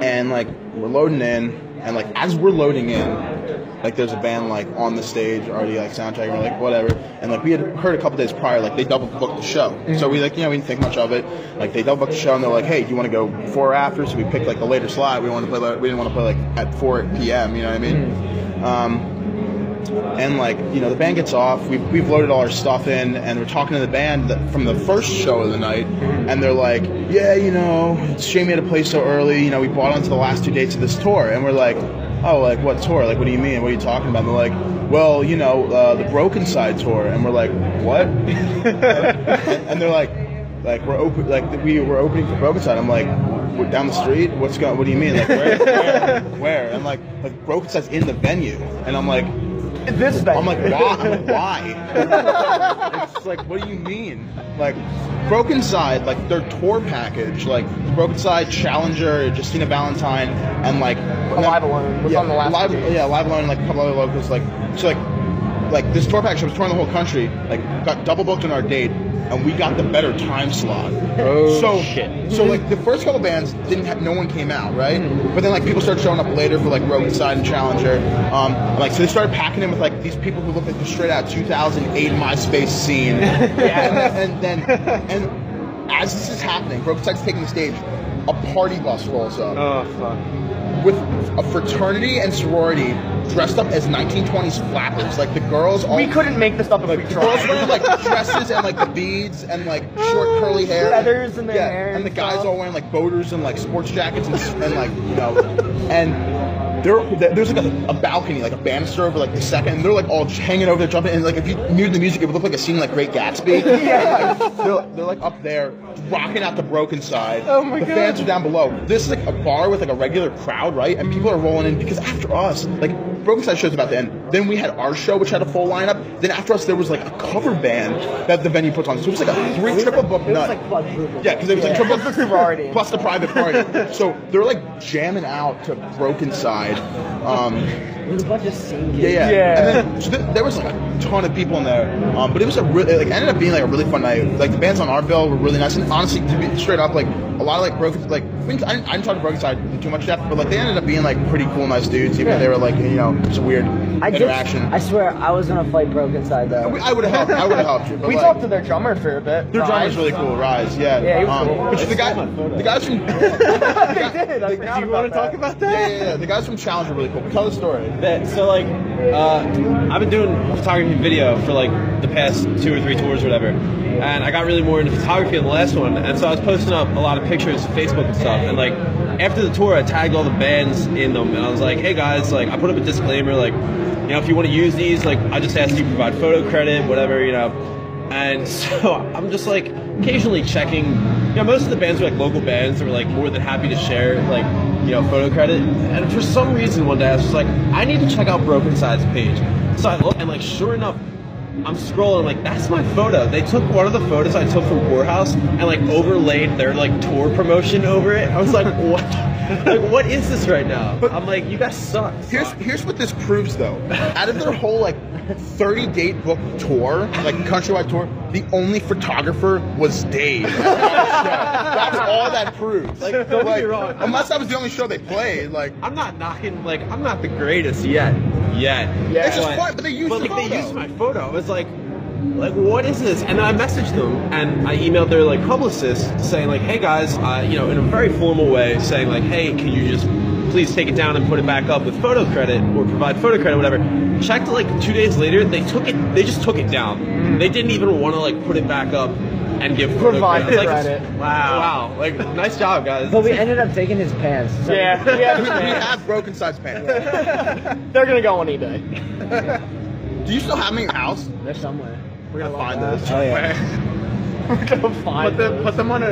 S2: And like, we're loading in, and like, as we're loading in, like, there's a band like on the stage already, like, soundtracking. We're like, whatever. And like, we had heard a couple days prior, like, they double booked the show. So we we didn't think much of it. Like, they double booked the show, and they're like, hey, do you want to go before or after? So we picked like the later slot. We didn't want to play like at 4 p.m. You know what I mean? And like, the band gets off. We've loaded all our stuff in, and we're talking to the band from the first show of the night, and they're like, yeah, it's a shame we had to play so early. We bought onto the last 2 dates of this tour, and we're like, oh, like, what tour? Like, what do you mean? What are you talking about? And they're like, well, the Broken Side tour, and we're like, what? And they're like we're open, like we were opening for Broken Side. I'm like, we're down the street. What do you mean? Like, where? And like Broken Side's in the venue, and I'm like.
S5: This venue.
S2: I'm like, why? It's like, what do you mean? Like, Broken Side, like, their tour package, like, Broken Side, Challenger, Justina Valentine, and like...
S5: Live Alone was on the last
S2: Live Alone, and like a couple other locals, like, so like this tour package was touring the whole country, like, got double booked on our date, and we got the better time slot.
S1: Oh, shit.
S2: So like the first couple bands no one came out, right? But then like people started showing up later for like Broken Side and Challenger. So they started packing in with like these people who looked like the straight out 2008 MySpace scene. and as this is happening, Broken Side's taking the stage, a party bus rolls up.
S1: Oh, fuck.
S2: With a fraternity and sorority dressed up as 1920s flappers. Like, the girls all...
S5: We couldn't make this up if we tried.
S2: Girls wearing, like, dresses and, like, the beads and, like, short curly hair.
S5: Feathers in their hair.
S2: And the guys all wearing, like, boaters and, like, sports jackets and like, And there's, like, a balcony, like, a banister over, like, the second. And they're, like, all just hanging over there, jumping. And, like, if you knew the music, it would look like a scene like Great Gatsby.
S5: Yeah.
S2: They're, like, up there, rocking out the Broken Side.
S5: Oh, my God.
S2: The fans are down below. This is, like, a bar with, like, a regular crowd, right? And people are rolling in because after us, like, Broken Side show's about to end. Then we had our show, which had a full lineup. Then after us, there was, like, a cover band that the venue puts on. So it was, like, a triple book nut.
S3: It was, like, quadruple.
S2: Yeah, because it was, like, triple
S5: sorority.
S2: plus the private party. So they're, like, jamming out to Broken Side.
S3: It was a bunch of singing.
S2: Yeah. And then, so there was like a ton of people in there, but it was ended up being like a really fun night. Like the bands on our bill were really nice, and honestly, to be straight up, like a lot of like Broken, like I didn't talk to Broken Side too much depth, but like they ended up being like pretty cool, nice dudes. Even if they were like just a weird interaction.
S3: I swear, I was gonna fight Broken Side though.
S2: I would have helped you. But
S5: we talked to their drummer for a bit.
S2: Their drummer's really cool, Rise. Yeah.
S5: Yeah, he was cool.
S2: Which the guys from.
S5: Do you want to talk about that?
S2: Yeah. The guys from Challenge are really cool. Tell the story.
S4: So like, I've been doing photography and video for like the past 2 or 3 tours or whatever, and I got really more into photography in the last one, and so I was posting up a lot of pictures to Facebook and stuff, and like after the tour I tagged all the bands in them, and I was like, hey guys, like I put up a disclaimer, like, if you want to use these, like I just ask you to provide photo credit, whatever, and so I'm just like occasionally checking, most of the bands were like local bands that were like more than happy to share like photo credit, and for some reason one day I was just like, I need to check out Broken Side's page. So I look, and like sure enough, I'm scrolling, like that's my photo. They took one of the photos I took from Poorhouse and like overlaid their like tour promotion over it. I was like, what? Like, what is this right now? I'm like, you guys suck.
S2: Here's what this proves though. Out of their whole like 30-date book tour, like countrywide tour, the only photographer was Dave. That's all that proves.
S4: Like, don't get me wrong.
S2: Unless that was the only show they played. Like,
S4: I'm not knocking. Like, I'm not the greatest yet.
S2: Yeah. It's just fun, but they used the photo.
S4: They used my photo. I was like, what is this? And then I messaged them, and I emailed their like publicist saying like, hey guys, in a very formal way, saying like, hey, can you just please take it down and put it back up with photo credit or provide photo credit, whatever. Checked it like 2 days later, they just took it down. They didn't even want to like put it back up and give
S5: Provide
S4: credit.
S5: credit.
S4: Wow. Like, nice job, guys.
S3: But we ended up taking his pants. So
S5: Yeah,
S2: we have broken size pants.
S5: they're gonna go on eBay.
S2: Do you still have them in your house?
S3: they're somewhere.
S2: We're gonna find those.
S3: Oh yeah.
S5: We're gonna find
S1: Put them on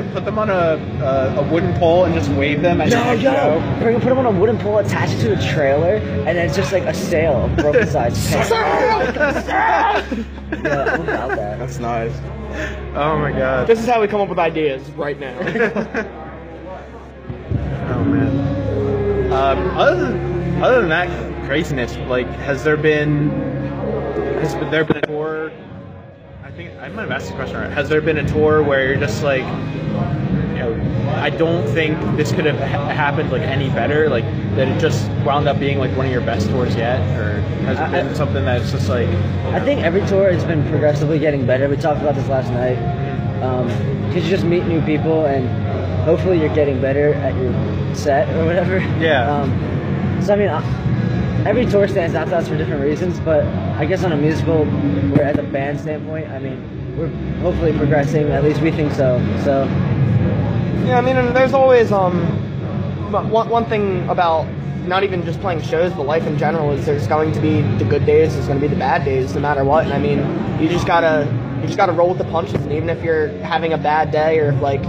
S1: a wooden pole and just wave them at
S3: No,
S1: your next
S3: yo,
S1: show.
S3: we're gonna put him on a wooden pole attached to a trailer, and then it's just like a sale of broken size pants. Yeah, I'm about that.
S2: That's nice.
S1: Oh my god.
S5: This is how we come up with ideas right now.
S1: Oh man. Other than that craziness, like, has there been a tour? I think I might have asked the question right. Has there been a tour where you're just like, you know, I don't think this could have happened like any better, like that it just wound up being like one of your best tours yet, or has it been something that's just like?
S3: I think every tour has been progressively getting better. We talked about this last night. Because you just meet new people, and hopefully you're getting better at your set or whatever.
S1: Yeah.
S3: So I mean, every tour stands out to us for different reasons, but I guess on a musical, or as a band standpoint, I mean, we're hopefully progressing. At least we think so. So.
S5: Yeah, I mean, and there's always one thing about not even just playing shows, but life in general is there's going to be the good days, there's going to be the bad days, no matter what. And I mean, you just gotta roll with the punches. And even if you're having a bad day or if like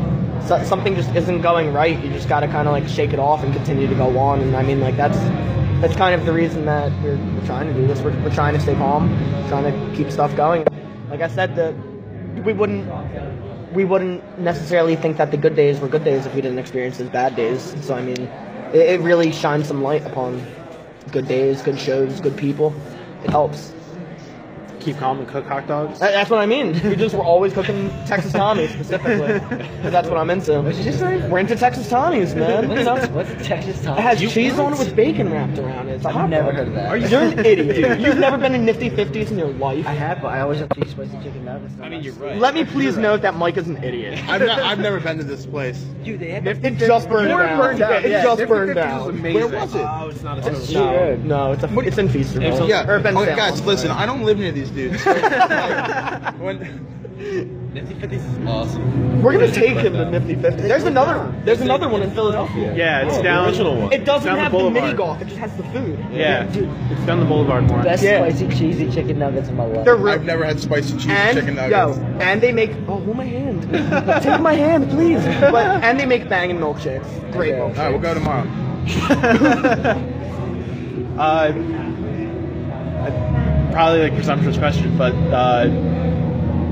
S5: something just isn't going right, you just gotta kind of like shake it off and continue to go on. And I mean, like that's kind of the reason that we're trying to do this. We're trying to stay calm, trying to keep stuff going. Like I said, we wouldn't necessarily think that the good days were good days if we didn't experience those bad days. So I mean, it really shines some light upon good days, good shows, good people. It helps.
S1: Keep calm and cook hot dogs.
S5: That's what I mean. We're always cooking Texas Tommies specifically, because that's what I'm into.
S3: What'd you just say?
S5: We're into Texas Tommies, man. You know?
S3: What's Texas Tommy?
S5: It has cheese on it with bacon wrapped around it. It's a hot
S3: I've never
S5: dog.
S3: heard of that.
S5: You're an idiot. You've never been in Nifty 50s in your life.
S3: I have, but I always have cheese spicy chicken nuggets.
S4: I mean, you're right.
S5: Let me please note that Mike is an idiot.
S2: I've never been to this place.
S3: Dude, they have
S5: It just burned down. Yeah, it just burned down.
S2: Where was it?
S4: Oh, it's not a
S5: No, it's in Feasterville.
S2: Yeah.
S5: Or Ben
S2: Okay,
S5: Salem.
S2: guys, listen. I don't live near these dudes.
S4: Nifty 50s is awesome.
S5: We're gonna take him to Nifty 50. There's another one in Philadelphia.
S1: Yeah, it's down.
S4: The original one.
S5: It doesn't
S1: down the
S5: have the
S1: boulevard.
S5: mini golf. It just has the food.
S1: Yeah,
S3: Dude,
S1: it's down the boulevard more.
S3: best
S5: Yeah.
S3: spicy cheesy chicken nuggets in my life.
S5: They're
S2: I've never had spicy cheese
S5: and
S2: chicken nuggets.
S5: and they make hold my hand. Take my hand, please. And they make banging milkshakes. Great
S3: Okay.
S2: All right, we'll go tomorrow.
S1: Probably like presumptuous question, but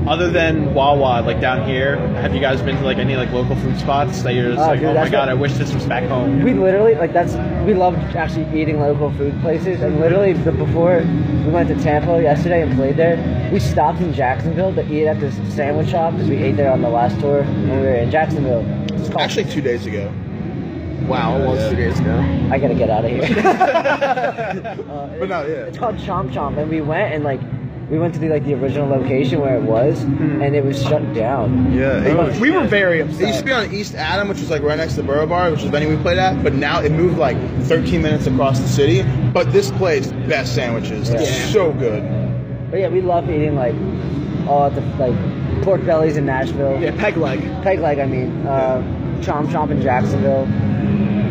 S1: other than Wawa, like down here, have you guys been to like any like local food spots that you're just like,
S3: dude,
S1: oh my
S3: that's
S1: god,
S3: what-
S1: I wish this was back home?
S3: We literally we love actually eating local food places, and literally before we went to Tampa yesterday and played there, we stopped in Jacksonville to eat at this sandwich shop because we ate there on the last tour when we were in Jacksonville. It's called,
S2: Actually, 2 days ago.
S5: Wow, it was 2 days ago.
S3: I gotta get out of here.
S2: But no, yeah.
S3: It's called Chomp Chomp, and we went and like we went to the original location where it was, and it was shut down.
S2: Yeah.
S5: We were very
S2: It used
S5: upset.
S2: to be on East Adam, which was like right next to the Borough Bar, which was the venue we played at. But now it moved like 13 minutes across the city. But this place, best sandwiches. It's
S3: Yeah.
S2: so good.
S3: But yeah, we love eating like all the pork bellies in Nashville.
S5: Yeah, peg leg.
S3: Peg leg, I mean. Chomp Chomp in Jacksonville.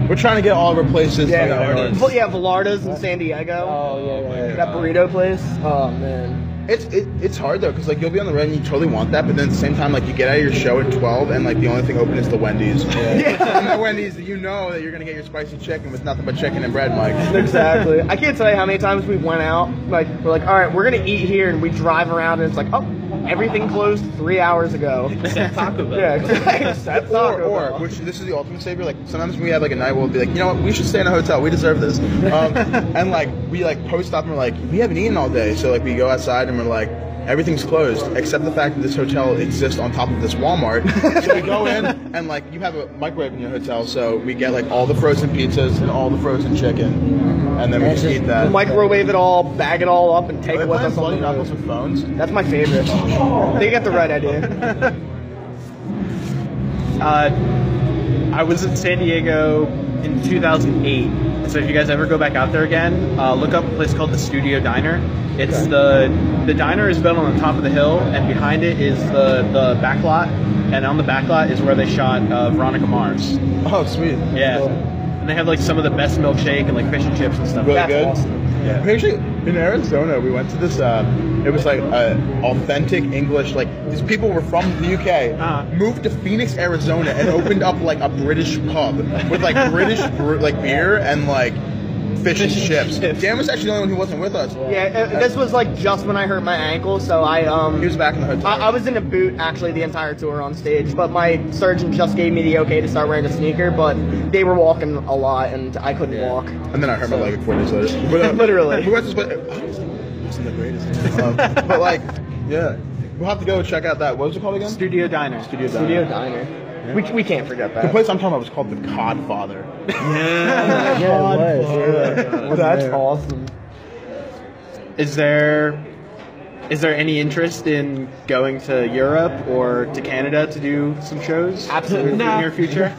S2: We're trying to get all of our places.
S5: Yeah,
S2: like,
S5: Velardo's in San Diego.
S3: Oh yeah.
S5: That burrito place. Oh man.
S2: It's hard though, because like you'll be on the road and you totally want that, but then at the same time, like you get out of your show at 12 and like the only thing open is the Wendy's. And the Wendy's, you know that you're gonna get your spicy chicken with nothing but chicken and bread, Mike.
S5: Exactly. I can't tell you how many times we went out. Like we're like, all right, we're gonna eat here, and we drive around, and it's like, oh, everything closed 3 hours ago.
S4: Except Taco Bell.
S5: Yeah, except Taco
S2: Or
S5: Bell.
S2: which this is the ultimate savior. Like sometimes when we have like a night, we'll be like, you know what, we should stay in a hotel. We deserve this. And like we like post up and we're like, we haven't eaten all day, so like we go outside and we're like, everything's closed except the fact that this hotel exists on top of this Walmart. So we go in and like you have a microwave in your hotel, so we get like all the frozen pizzas and all the frozen chicken, and then we just eat that.
S5: Microwave it all, bag it all up, and take it with us on
S2: Bloody
S5: the
S2: knuckles
S5: road.
S2: with phones.
S5: That's my favorite. They get the right idea.
S1: I was in San Diego in 2008. So if you guys ever go back out there again, look up a place called the Studio Diner. It's the diner is built on the top of the hill, and behind it is the back lot, and on the back lot is where they shot Veronica Mars.
S2: Oh, sweet.
S1: Yeah.
S2: Cool.
S1: And they have like some of the best milkshake and like fish and chips and stuff.
S2: Really
S1: That's
S2: good.
S1: awesome. Yeah.
S2: Actually, in Arizona, we went to this. It was like authentic English. Like these people were from the UK, moved to Phoenix, Arizona, and opened up like a British pub with like British like beer and like fish and chips. Dan was actually the only one who wasn't with us.
S5: Yeah, this was like just when I hurt my ankle, so
S2: He was back in the hotel.
S5: I was in a boot actually the entire tour on stage, but my surgeon just gave me the okay to start wearing a sneaker, but they were walking a lot and I couldn't walk.
S2: And then I hurt my leg 4 days later. But,
S5: Literally.
S2: We went to this, it wasn't the greatest. But like, yeah. We'll have to go check out that. What was it called again?
S1: Studio Diner.
S2: Studio
S5: Diner. We can't forget that.
S2: The place I'm talking about was called the Codfather.
S3: Yeah, it was.
S5: Well, that's awesome.
S1: Is there any interest in going to Europe or to Canada to do some shows?
S5: Absolutely.
S1: In the near future?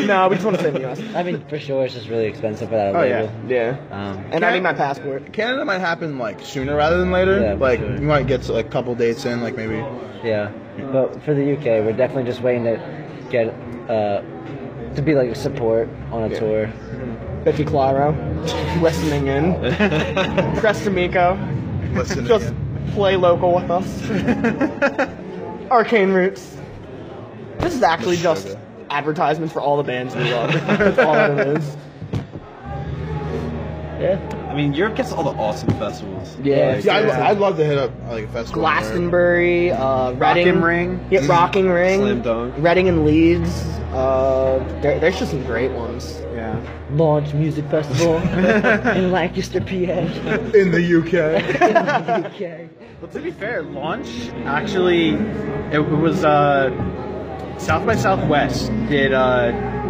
S5: No, we just want to stay in the US.
S3: I mean, for sure, it's just really expensive for that
S1: Oh,
S3: label.
S5: Yeah. And I need my passport.
S2: Canada might happen like sooner rather than later.
S3: Yeah,
S2: like
S3: sure.
S2: we might get to like a couple dates in, like maybe.
S3: Yeah, but for the UK, we're definitely just waiting to get to be like support on a tour.
S5: Biffy Clyro, listening in. Crestamico,
S2: Listening
S5: just
S2: in.
S5: play local with us. Arcane Roots. This is actually just advertisements for all the bands we love. That's all it is.
S3: Yeah.
S4: I mean, Europe gets all the awesome festivals.
S5: Yeah.
S2: I'd love to hit up like a festival.
S5: Glastonbury, Reading.
S1: Rockin' Ring.
S5: Yeah, Rocking Ring.
S4: Slam dunk.
S5: Reading and Leeds. There's just some great ones.
S1: Yeah.
S3: Launch Music Festival in Lancaster, PA.
S2: in the UK.
S3: UK.
S1: Well, to be fair, Launch actually, it was South by Southwest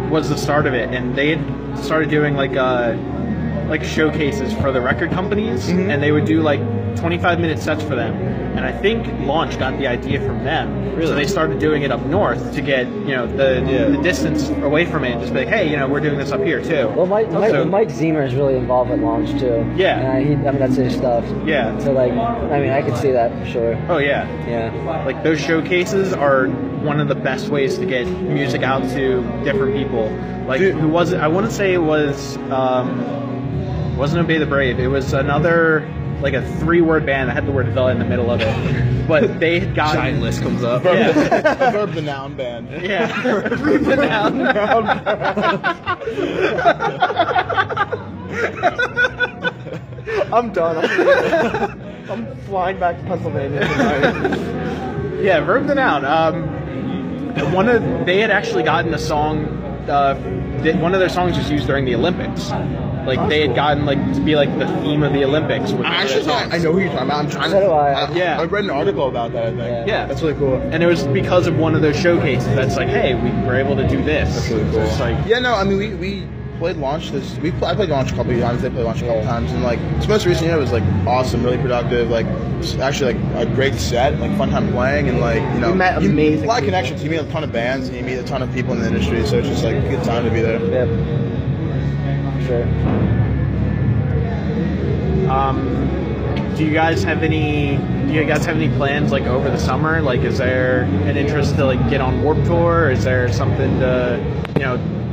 S1: was the start of it, and they had started doing like showcases for the record companies, and they would do like 25-minute sets for them. And I think Launch got the idea from them. Really? So they started doing it up north to get the distance away from it, and just be like, hey, we're doing this up here too.
S3: Well, Mike Zemer is really involved at Launch too.
S1: Yeah.
S3: And I mean, that's his stuff.
S1: Yeah.
S3: So like, I mean, I could see that for sure.
S1: Oh yeah.
S3: Yeah.
S1: Like those showcases are one of the best ways to get music out to different people. Like who was it? I want to say it was wasn't Obey the Brave. It was another like a 3-word band that had the word the in the middle of it. But they had gotten
S4: Giant list comes up.
S2: Verb the Noun Band.
S1: Yeah. Verb the Noun
S5: I'm done. I'm flying back to Pennsylvania tonight.
S1: Yeah, Verb the Noun. They had actually gotten a song. One of their songs was used during the Olympics. Like they had gotten like to be like the theme of the Olympics. With
S2: Actually, I know who you're talking about. I'm trying
S3: So
S2: to.
S3: do I.
S1: Yeah.
S2: I read an article about that. I think.
S1: Yeah.
S2: That's really cool.
S1: And it was because of one of those showcases that's like, hey, we were able to do this.
S2: That's really cool.
S1: So it's like,
S2: Yeah, no, I mean we played Launch this. I played Launch a couple of times. They played Launch a couple of times, and like this most recent year was like awesome, really productive. Like actually like a great set, like fun time playing, and like
S5: You met amazing
S2: a lot of
S5: people.
S2: connections. You meet a ton of bands, and you meet a ton of people in the industry. So it's just like a good time to be there.
S3: Yep. Sure.
S1: do you guys have any plans like over the summer? Like, is there an interest to like get on Warped Tour? Is there something to,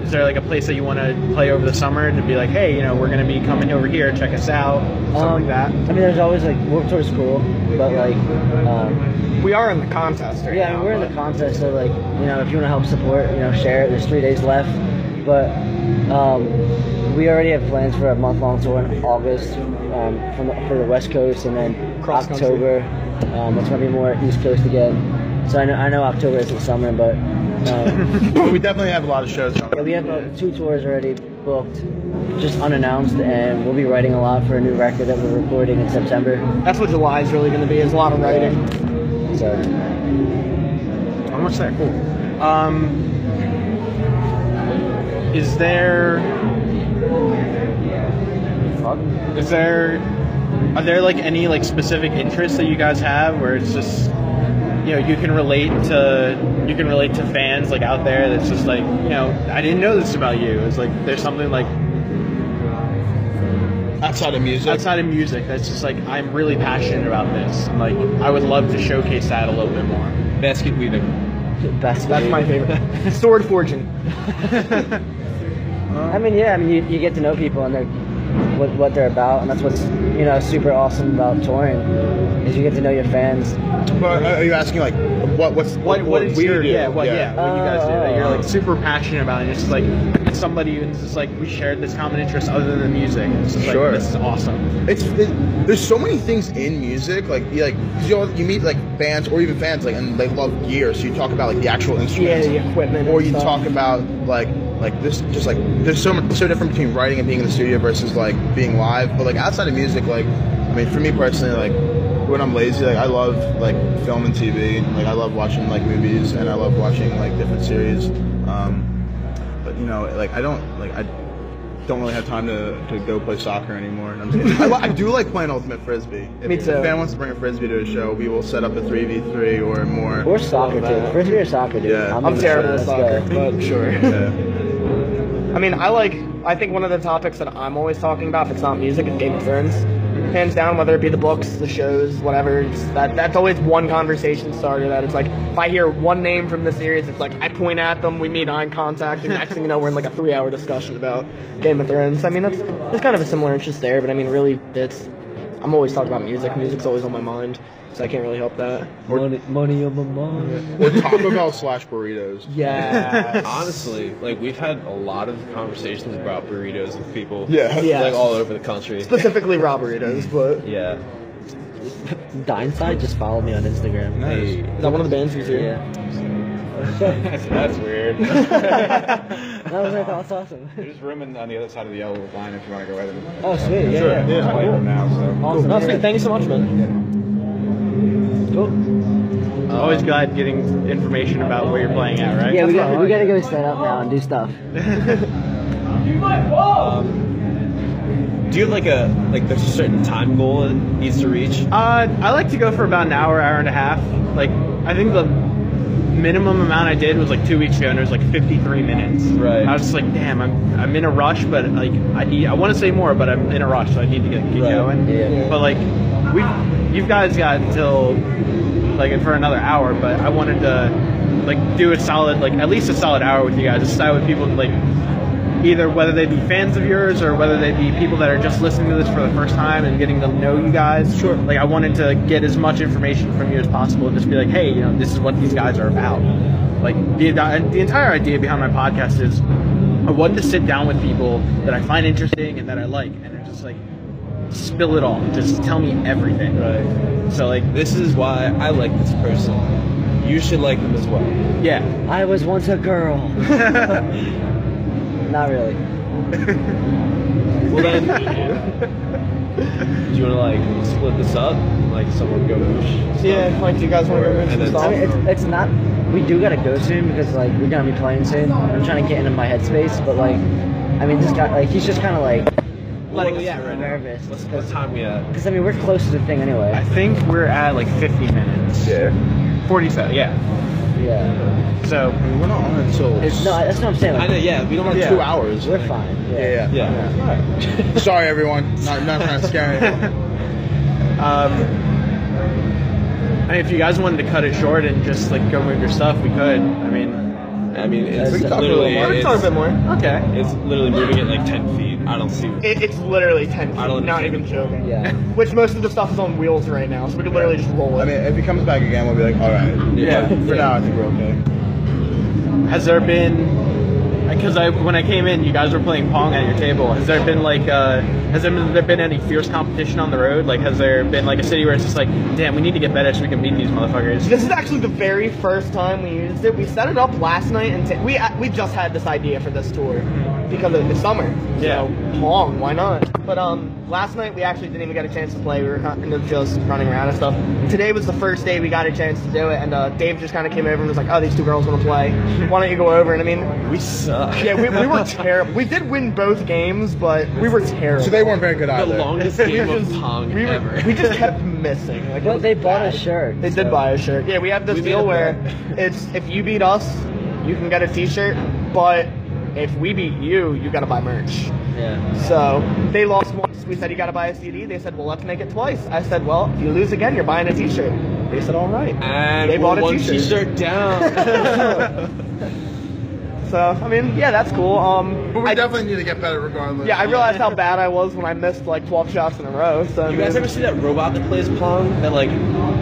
S1: is there like a place that you want to play over the summer to be like, hey, we're going to be coming over here, check us out, something like that?
S3: I mean, there's always like Warped Tour's cool, but like,
S5: we are in the contest right
S3: yeah, I
S5: now.
S3: mean, we're in the contest, so like, if you want to help support, share it. There's 3 days left, but we already have plans for a month-long tour in August for the West Coast, and then
S5: Cross country.
S3: October. It's gonna be more East Coast again. So I know October isn't summer, but
S2: But we definitely have a lot of shows
S3: yeah,
S2: coming.
S3: we have 2 tours already booked, just unannounced, and we'll be writing a lot for a new record that we're recording in September.
S5: That's what July is really going to be, is a lot of writing.
S3: So
S1: How much that? Cool. Is there? Are there like any like specific interests that you guys have, where it's just you can relate to fans like out there. That's just like, I didn't know this about you. It's like there's something like
S2: outside of music
S1: that's just like, I'm really passionate about this. And like, I would love to showcase that a little bit more.
S4: Basket weaving.
S5: That's my favorite. Sword forging.
S3: You get to know people and what they're about, and that's what's super awesome about touring is you get to know your fans.
S2: But are you asking like what is
S1: what
S2: we
S1: you
S2: do?
S1: what you guys do that you're like super passionate about, and it's just like somebody who's just like, we shared this common interest other than music. It's just like, this is awesome.
S2: There's so many things in music, like you meet like bands or even fans like, and they love gear, so you talk about like the actual instruments,
S5: the equipment,
S2: or you talk about like this, just like there's so different between writing and being in the studio versus like being live. But like outside of music, like I mean, for me personally, like when I'm lazy, like I love like film and TV, like I love watching like movies and I love watching like different series. But like I don't really have time to go play soccer anymore. And I'm just kidding. I do like playing ultimate frisbee.
S5: Me too.
S2: If a fan wants to bring a frisbee to a show, we will set up a 3v3 or more.
S3: Or soccer too. Frisbee or soccer, dude.
S2: Yeah.
S5: I'm terrible at soccer, but
S2: Sure. Yeah.
S5: I mean, I think one of the topics that I'm always talking about, if it's not music, is Game of Thrones. Hands down, whether it be the books, the shows, whatever. That's always one conversation starter. That it's like, if I hear one name from the series, it's like I point at them, we meet eye contact, and next thing you know, we're in like a 3-hour discussion about Game of Thrones. I mean, there's kind of a similar interest there, but I mean, really, I'm always talking about music. Music's always on my mind, so I can't really help that.
S3: Money on my mind.
S2: Or Taco Bell / burritos.
S5: Yeah.
S4: Honestly, like we've had a lot of conversations about burritos with people.
S2: Yeah.
S4: Like all over the country.
S5: Specifically raw burritos, but
S4: Yeah.
S3: Dineside just followed me on Instagram.
S4: Hey,
S5: is that one of the bands who's here?
S3: Yeah.
S4: that's weird.
S3: That was awesome.
S6: There's room on the other side of the yellow line if you want to go ahead and.
S3: Oh, sweet. Yeah.
S2: Sure.
S3: Yeah.
S2: Yeah.
S6: Play them now. So.
S3: Awesome.
S5: No, sweet. Thank you so much, man.
S3: Cool.
S1: Always glad getting information about where you're playing at, right?
S3: Yeah, we gotta go set up now and do stuff.
S4: Do you have there's a certain time goal that needs to reach?
S1: I like to go for about an hour and a half. Like, I think the minimum amount I did was like 2 weeks ago, and it was like 53 minutes.
S4: Right.
S1: I was just like, damn, I'm in a rush, but like I want to say more, but I'm in a rush, so I need to get going.
S3: Yeah.
S1: But like, you guys got until like for another hour, but I wanted to like do a solid, like at least a solid hour with you guys, just so with people like, either whether they be fans of yours or whether they be people that are just listening to this for the first time and getting to know you guys.
S2: Sure.
S1: Like, I wanted to get as much information from you as possible and just be like, hey, this is what these guys are about. Like, the entire idea behind my podcast is I wanted to sit down with people that I find interesting and that I like, and just like spill it all. Just tell me everything.
S4: Right.
S1: So like,
S4: This is why I like this person. You should like them as well.
S1: yeah.
S3: I was once a girl. Not really.
S4: Well then, do you want to like split this up? Like someone go moosh?
S5: Yeah, like, do you guys want to go
S4: And
S5: some
S4: then-
S5: stuff?
S3: I mean, it's not. We do gotta go soon because like we're gonna be playing soon. I'm trying to get into my headspace, but like, I mean, this guy, like, he's just kind of like
S4: Well, yeah, right now.
S3: nervous.
S4: What time we at?
S3: Because I mean, we're close to the thing anyway.
S1: I think we're at like 50 minutes.
S2: Yeah.
S1: 47, yeah.
S3: Yeah.
S1: So
S2: We're not on until
S3: No, that's what I'm saying.
S4: I
S3: Like,
S4: know. Yeah, we don't have
S2: 2 hours.
S3: we're fine.
S2: Yeah.
S4: Yeah.
S2: Sorry, everyone. Not trying to scare anyone.
S1: I mean, if you guys wanted to cut it short and just like go move your stuff, we could.
S4: I mean, it's
S3: We can
S2: talk a
S4: literally.
S2: little more.
S5: Let's talk a bit more.
S1: Okay.
S4: It's literally moving it like 10 feet. I don't see.
S5: It's literally 10 feet,
S4: I don't
S5: not
S4: understand.
S5: even joking.
S3: Yeah.
S5: Which most of the stuff is on wheels right now, so we can literally just roll it.
S2: I mean, if he comes back again, we'll be like, all right.
S1: Yeah.
S2: For now, I think we're okay.
S1: Has there been? Because when I came in, you guys were playing Pong at your table. Has there been like? Has there been any fierce competition on the road? Like, has there been like a city where it's just like, damn, we need to get better so we can beat these motherfuckers?
S5: This is actually the very first time we used it. We set it up last night, and we just had this idea for this tour because of the summer.
S1: Yeah.
S5: So, Pong, why not? But last night we actually didn't even get a chance to play. We were kind of just running around and stuff. Today was the first day we got a chance to do it, and Dave just kind of came over and was like, "Oh, these two girls want to play. Why don't you go over?" And I mean,
S4: We suck.
S5: yeah, we were terrible. We did win both games, but we were terrible.
S2: So they weren't very good either.
S4: The longest game of Pong ever.
S5: We just kept missing. Like,
S3: But they bought a shirt.
S5: They did buy a shirt. Yeah, we have this deal where it's if you beat us, you can get a T-shirt, but if we beat you, you gotta buy merch.
S3: Yeah.
S5: So they lost once. We said you gotta buy a CD. They said, well, let's make it twice. I said, well, if you lose again, you're buying a T-shirt. They said, all right.
S4: And
S5: they bought a
S4: one
S5: T-shirt.
S4: T-shirt down.
S5: So, I mean, yeah, that's cool.
S2: But we definitely need to get better regardless.
S5: Yeah, I realized how bad I was when I missed like 12 shots in a row. So
S4: You guys ever see that robot that plays Pong that like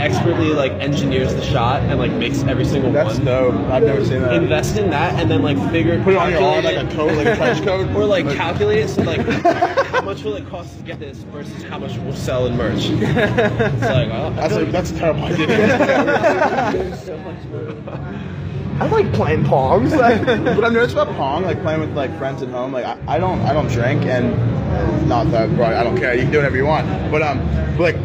S4: expertly like engineers the shot and like makes every single
S2: That's
S4: one?
S2: dope. I've never seen that.
S4: Invest in that and then like
S2: Put it on your arm like a coat, like a trench coat,
S4: or like calculate it. So like, how much will it cost to get this versus how much we'll sell in merch? It's like, oh,
S2: That's a terrible idea.
S3: So much money.
S5: I like playing Pong.
S2: But I've noticed about Pong, like playing with like friends at home. Like I don't drink, and not that right, I don't care. You can do whatever you want. But like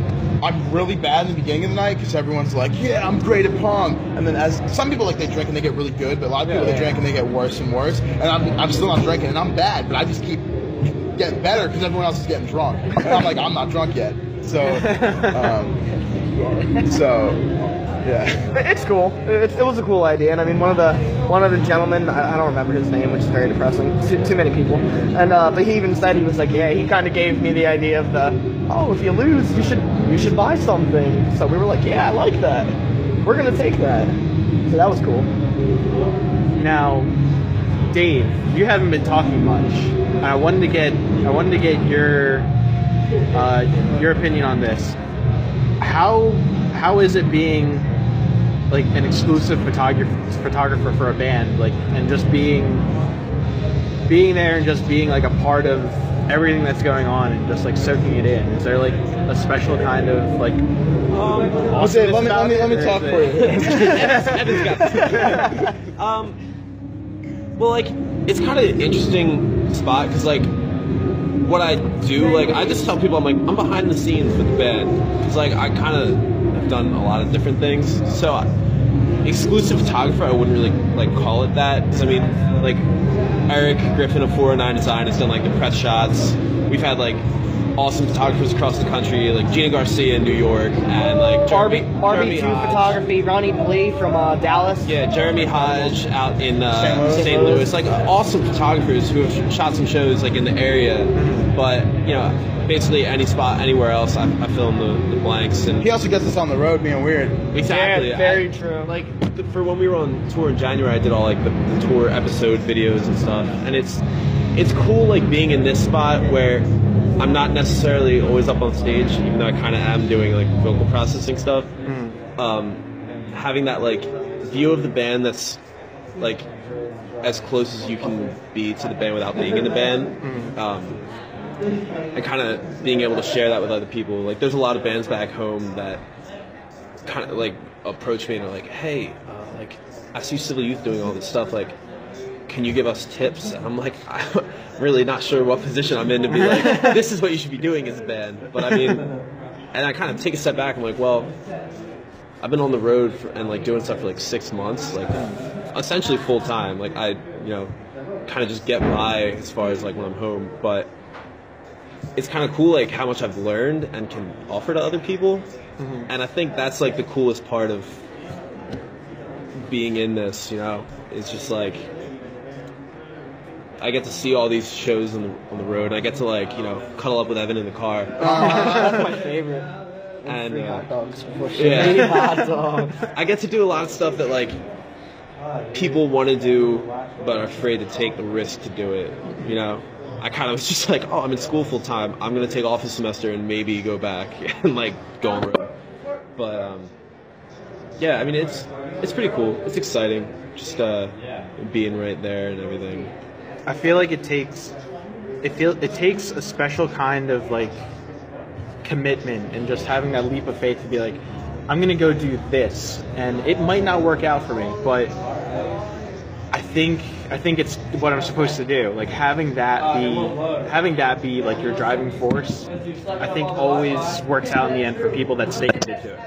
S2: I'm really bad in the beginning of the night because everyone's like, yeah, I'm great at Pong. And then as some people like they drink and they get really good, but a lot of people they drink and they get worse and worse. And I'm still not drinking, and I'm bad, but I just keep getting better because everyone else is getting drunk. And I'm like, I'm not drunk yet. So yeah.
S5: It's cool. It was a cool idea, and I mean, one of the gentlemen, I don't remember his name, which is very depressing. Too many people, and but he even said he was like, yeah, he kind of gave me the idea of if you lose, you should buy something. So we were like, yeah, I like that. We're gonna take that. So that was cool.
S1: Now, Dave, you haven't been talking much. I wanted to get your opinion on this. How is it being like an exclusive photographer for a band, like, and just being there and just being like a part of everything that's going on and just like soaking it in? Is there like a special kind of like
S2: let me talk for you.
S4: Evan's got this. Well, like, it's kind of an interesting spot because like what I do, like, I just tell people I'm behind the scenes with the band because like I kind of have done a lot of different things. So exclusive photographer, I wouldn't really like call it that because I mean, like, Eric Griffin of 409 Design has done like the press shots. We've had like awesome photographers across the country, like Gina Garcia in New York, and like
S5: RB2 Photography, Ronnie Lee from Dallas.
S4: Yeah, Jeremy Hodge out in St. Louis. Like awesome photographers who have shot some shows like in the area, but you know, basically any spot anywhere else, I film the blanks. And
S2: he also gets us on the road being weird.
S4: Exactly.
S5: Yeah, very true.
S4: Like for when we were on tour in January, I did all like the tour episode videos and stuff, and it's cool like being in this spot where I'm not necessarily always up on stage, even though I kind of am doing like vocal processing stuff. Having that like view of the band that's like as close as you can be to the band without being in the band, and kind of being able to share that with other people. Like there's a lot of bands back home that kind of like approach me and are like, hey, like I see Civil Youth doing all this stuff, like can you give us tips? And I'm like, I'm really not sure what position I'm in to be like, this is what you should be doing as a band. But I mean, and I kind of take a step back. I'm like, well, I've been on the road and like doing stuff for like 6 months, like essentially full time. Like I, you know, kind of just get by as far as like when I'm home. But it's kind of cool like how much I've learned and can offer to other people. And I think that's like the coolest part of being in this, you know. It's just like I get to see all these shows on the road. And I get to like, you know, cuddle up with Evan in the car.
S5: That's my favorite.
S4: And
S3: free hot dogs before shit.
S4: yeah.
S5: Hot dogs.
S4: I get to do a lot of stuff that like people want to do but are afraid to take the risk to do it, you know. I kind of was just like, oh, I'm in school full time, I'm gonna take off a semester and maybe go back and like go on the road. But yeah, I mean it's pretty cool, it's exciting, just being right there and everything.
S1: I feel like it takes a special kind of like commitment and just having that leap of faith to be like, I'm gonna go do this, and it might not work out for me, but I think it's what I'm supposed to do. Like having that be like your driving force, I think always works out in the end for people that stay committed to it.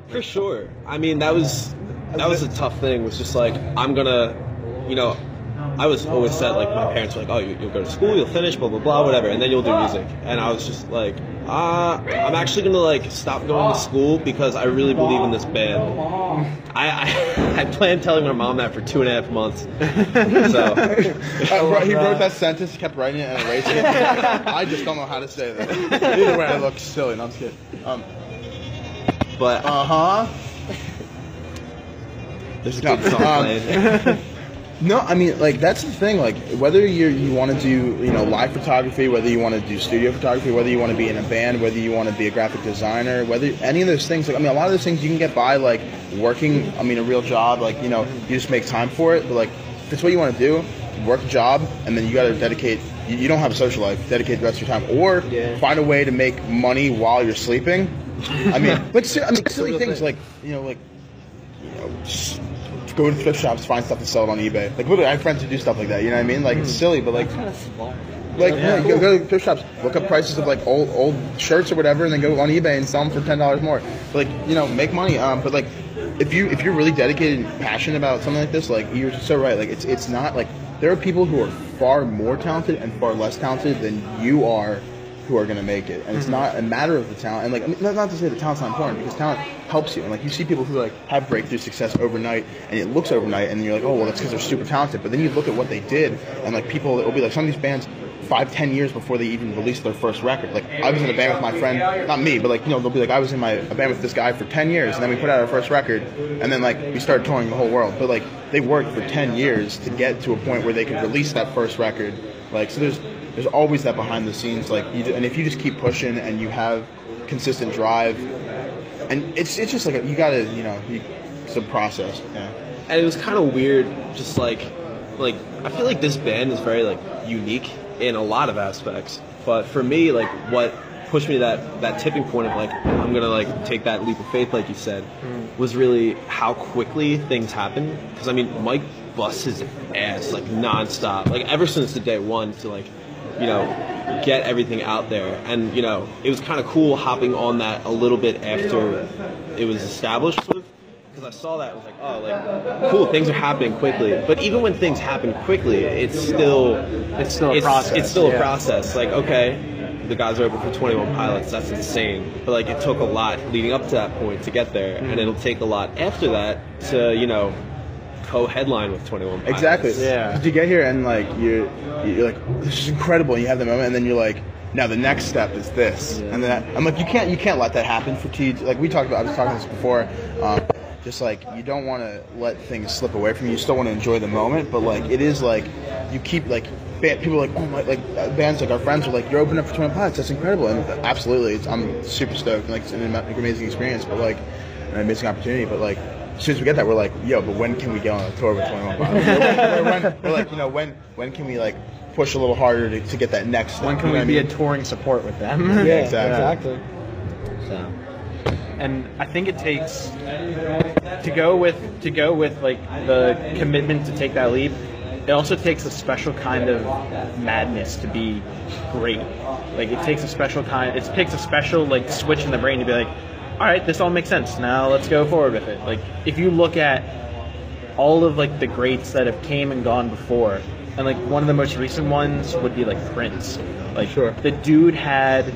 S4: For sure. I mean, that was a tough thing. Was just like, I'm gonna, you know, I was always set, like, my parents were like, oh, you'll go to school, you'll finish, blah, blah, blah, whatever, and then you'll do music. And I was just like, I'm actually going to, like, stop going to school because I really believe in this band. I planned telling my mom that for 2.5 months. So
S2: he wrote that sentence, he kept writing it and erasing it. I just don't know how to say that. Either way, I look silly. No, I'm just kidding.
S4: But there's a good song playing.
S2: No, I mean, like, that's the thing. Like, whether you want to do, live photography, whether you want to do studio photography, whether you want to be in a band, whether you want to be a graphic designer, whether any of those things. Like, I mean, a lot of those things you can get by, like, working. I mean, a real job. Like, you just make time for it. But like, if it's what you want to do, work a job, and then you got to dedicate. You don't have a social life. Dedicate the rest of your time, or find a way to make money while you're sleeping. I mean, silly things like just go to thrift shops, find stuff to sell it on eBay. Like, literally, I have friends who do stuff like that. You know what I mean? Like, it's silly, but like, kind of smart. Like, you go to thrift shops, look up prices of like old shirts or whatever, and then go on eBay and sell them for $10 more. But like, make money. But like, if you're really dedicated and passionate about something like this, like, you're so right. Like, it's not like there are people who are far more talented and far less talented than you are, who are going to make it, and it's not a matter of the talent. And like, I mean, not to say that talent's not important, because talent helps you. And like, you see people who like have breakthrough success overnight, and it looks overnight, and you're like, oh well, that's because they're super talented. But then you look at what they did, and like, people will be like, some of these bands 5-10 years before they even released their first record. Like, I was in a band with my friend, not me, but like, they'll be like, I was in a band with this guy for 10 years, and then we put out our first record, and then like, we started touring the whole world. But like, they worked for 10 years to get to a point where they could release that first record. Like, so there's always that behind the scenes, like, and if you just keep pushing and you have consistent drive, and it's just like you gotta, it's a process. Yeah.
S4: And it was kind of weird, just like I feel like this band is very like unique in a lot of aspects. But for me, like, what pushed me to that tipping point of like, I'm gonna like take that leap of faith, like you said, was really how quickly things happen. Because I mean, Mike busts his ass like nonstop, like ever since the day one to like, get everything out there. And, it was kind of cool hopping on that a little bit after it was established, sort of, because I saw that and was like, oh, like, cool, things are happening quickly. But even when things happen quickly, it's still a process. It's still a process. Like, okay, the guys are open for 21 Pilots, that's insane. But like, it took a lot leading up to that point to get there, and it'll take a lot after that to, co-headline with 21 Pilots.
S2: Exactly. Yeah. Because you get here and like you're like, this is incredible, and you have the moment, and then you're like, now the next step is this, and then I'm like, you can't let that happen for TJ. Like, I was talking about this before. Just like, you don't want to let things slip away from you. You still want to enjoy the moment, but like, it is like, you keep like, people are like, oh my, like bands like our friends are like, you're opening up for 21 Pilots, that's incredible, and absolutely, I'm super stoked. Like, it's an amazing experience, but like, an amazing opportunity, but like, as soon as we get that, we're like, yo, but when can we get on a tour with 21 Pilots? We're like, when can we like push a little harder to get that next step?
S1: When can we be a touring support with them?
S2: Yeah, exactly.
S1: So, and I think it takes to go with like the commitment to take that leap. It also takes a special kind of madness to be great. Like, it takes a special like switch in the brain to be like, all right, this all makes sense. Now let's go forward with it. Like, if you look at all of like the greats that have came and gone before, and like one of the most recent ones would be like Prince. Like, the dude had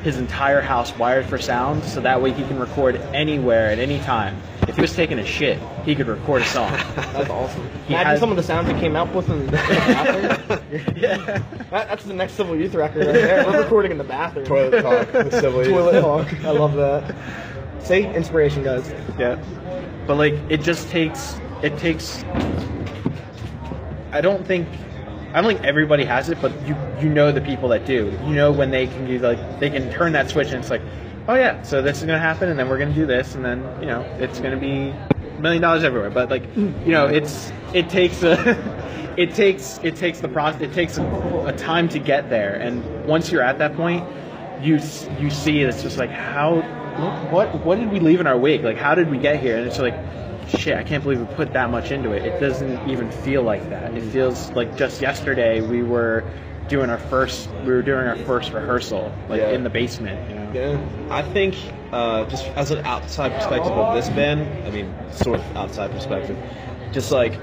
S1: his entire house wired for sound, so that way he can record anywhere at any time. If he was taking a shit, he could record a song.
S5: That's awesome. Imagine some of the sounds he came out with in the bathroom. Yeah. That's the next Civil Youth record right there. We're recording in the bathroom.
S2: Toilet talk with Civil Youth.
S5: Toilet talk. I love that. See? Inspiration, guys.
S1: Yeah. But like, it takes I don't think everybody has it, but you know the people that do. You know when they can do, like, they can turn that switch and it's like, oh yeah, so this is gonna happen, and then we're gonna do this, and then it's gonna be $1 million everywhere. But like, it takes a time to get there, and once you're at that point, you see it's just like, what did we leave in our wake? Like, how did we get here? And it's like, shit, I can't believe we put that much into it. It doesn't even feel like that. It feels like just yesterday we were doing our first rehearsal, like, in the basement.
S4: Yeah, I think just as an outside perspective of this band, I mean, sort of outside perspective, just like,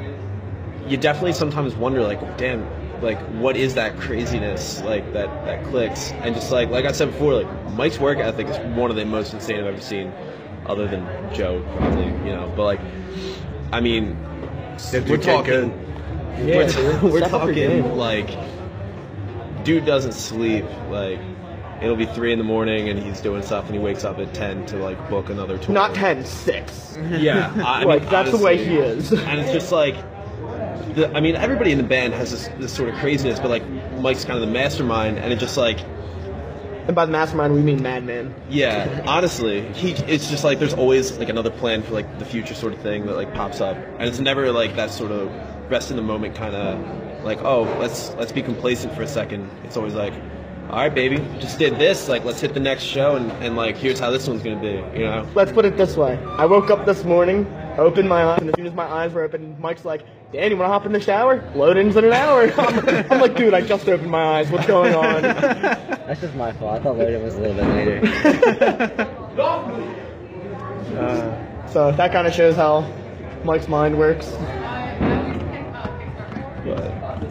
S4: you definitely sometimes wonder, like, damn, like, what is that craziness, like, that clicks? And just, like I said before, like, Mike's work ethic is one of the most insane I've ever seen, other than Joe, probably, you know. But, like, I mean, we're talking, we're talking, like, dude doesn't sleep, like, it'll be 3 a.m. and he's doing stuff, and he wakes up at 10 to, like, book another tour.
S5: Not 10, 6.
S4: Yeah, I
S5: like,
S4: mean,
S5: that's
S4: honestly,
S5: the way he is.
S4: And it's just like, I mean, everybody in the band has this sort of craziness, but, like, Mike's kind of the mastermind, and it just, like...
S5: And by the mastermind, we mean madman.
S4: Yeah, honestly, it's just, like, there's always, like, another plan for, like, the future sort of thing that, like, pops up. And it's never, like, that sort of rest in the moment kind of, like, oh, let's be complacent for a second. It's always like, all right, baby, just did this. Like, let's hit the next show, and like, here's how this one's gonna be. You know.
S5: Let's put it this way: I woke up this morning, opened my eyes, and as soon as my eyes were open, Mike's like, "Dan, you wanna hop in the shower? Load-in's in an hour." I'm like, dude, I just opened my eyes. What's going on?
S3: That's just my fault. I thought load-in was a little bit later.
S5: So that kind of shows how Mike's mind works.
S6: Do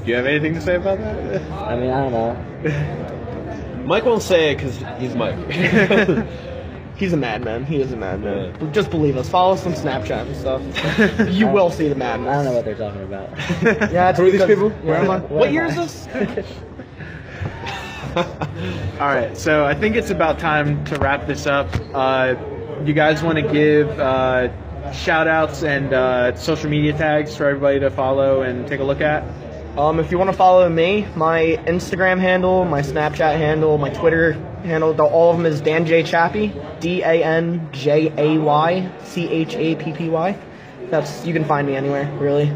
S6: you have anything to say about that?
S3: I mean, I don't know.
S4: Mike won't say it because he's Mike.
S5: He's a madman. He is a madman. Yeah. Just believe us. Follow us on Snapchat and stuff. You will see the madness.
S3: I don't know what they're talking about.
S5: Yeah, it's
S2: Who are these people?
S5: Where am I? What year is this?
S1: All right, so I think it's about time to wrap this up. You guys want to give shout outs and social media tags for everybody to follow and take a look at?
S5: If you want to follow me, my Instagram handle, my Snapchat handle, my Twitter handle, all of them is Dan J. Chappy, DanJayChappy. You can find me anywhere, really.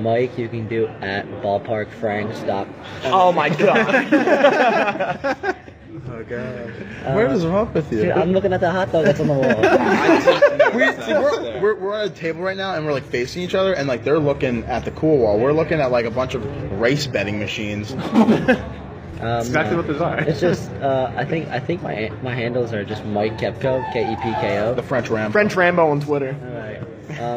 S3: Mike, you can do at ballparkfranks.com.
S5: Oh my god.
S2: Oh god. What is wrong with you?
S3: Dude, I'm looking at the hot dog that's on the wall.
S2: We're at a table right now, and we're like facing each other, and like they're looking at the cool wall. We're looking at like a bunch of race betting machines.
S1: That's exactly what those are.
S3: It's just, I think my handles are just Mike Kepko, Kepko.
S2: The French Rambo.
S5: French Rambo on Twitter.
S3: Alright.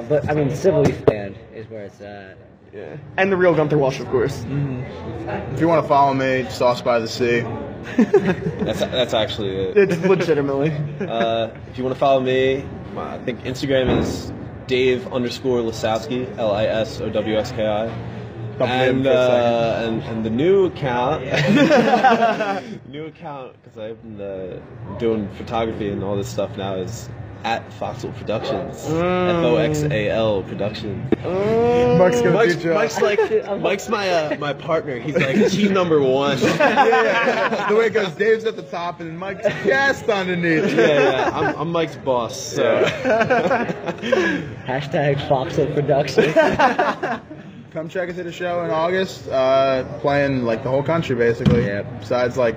S3: But I mean, Civil Leaf Band is where it's at.
S5: Yeah. And the real Gunther Walsh, of course.
S2: If you want to follow me, Sauce by the Sea.
S4: That's actually it.
S5: It's legitimately.
S4: If you want to follow me, I think Instagram is Dave_Lisowski, Lisowski. And the new account, because I've been doing photography and all this stuff now, is at Foxal Productions, FOXAL Productions. Mike's my partner. He's like team number 1.
S2: Yeah. The way it goes, Dave's at the top and Mike's guest underneath.
S4: Yeah. I'm Mike's boss. So.
S3: Hashtag Foxal Productions.
S2: Come check us at a show in August, playing like the whole country basically.
S3: Yeah.
S2: Besides like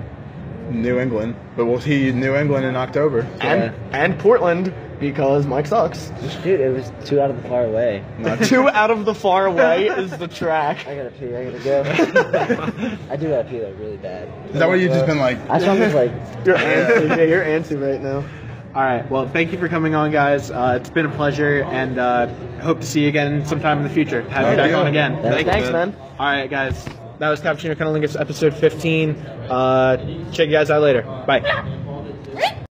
S2: New England, but we'll see New England in October.
S5: And Portland because Mike sucks.
S3: Dude, it was 2 out of the far away.
S5: 2 out of the far away is the track.
S3: I gotta pee. I gotta go. I do gotta pee though, really bad.
S2: Is that what you've just been like?
S3: I just was like,
S5: you're antsy. Yeah, you're antsy right now.
S1: All right. Well, thank you for coming on, guys. It's been a pleasure, and hope to see you again sometime in the future. Have you back on again.
S5: Thanks, man.
S1: All right, guys. That was Cappuccino Cunnilingus, episode 15. Check you guys out later. Bye.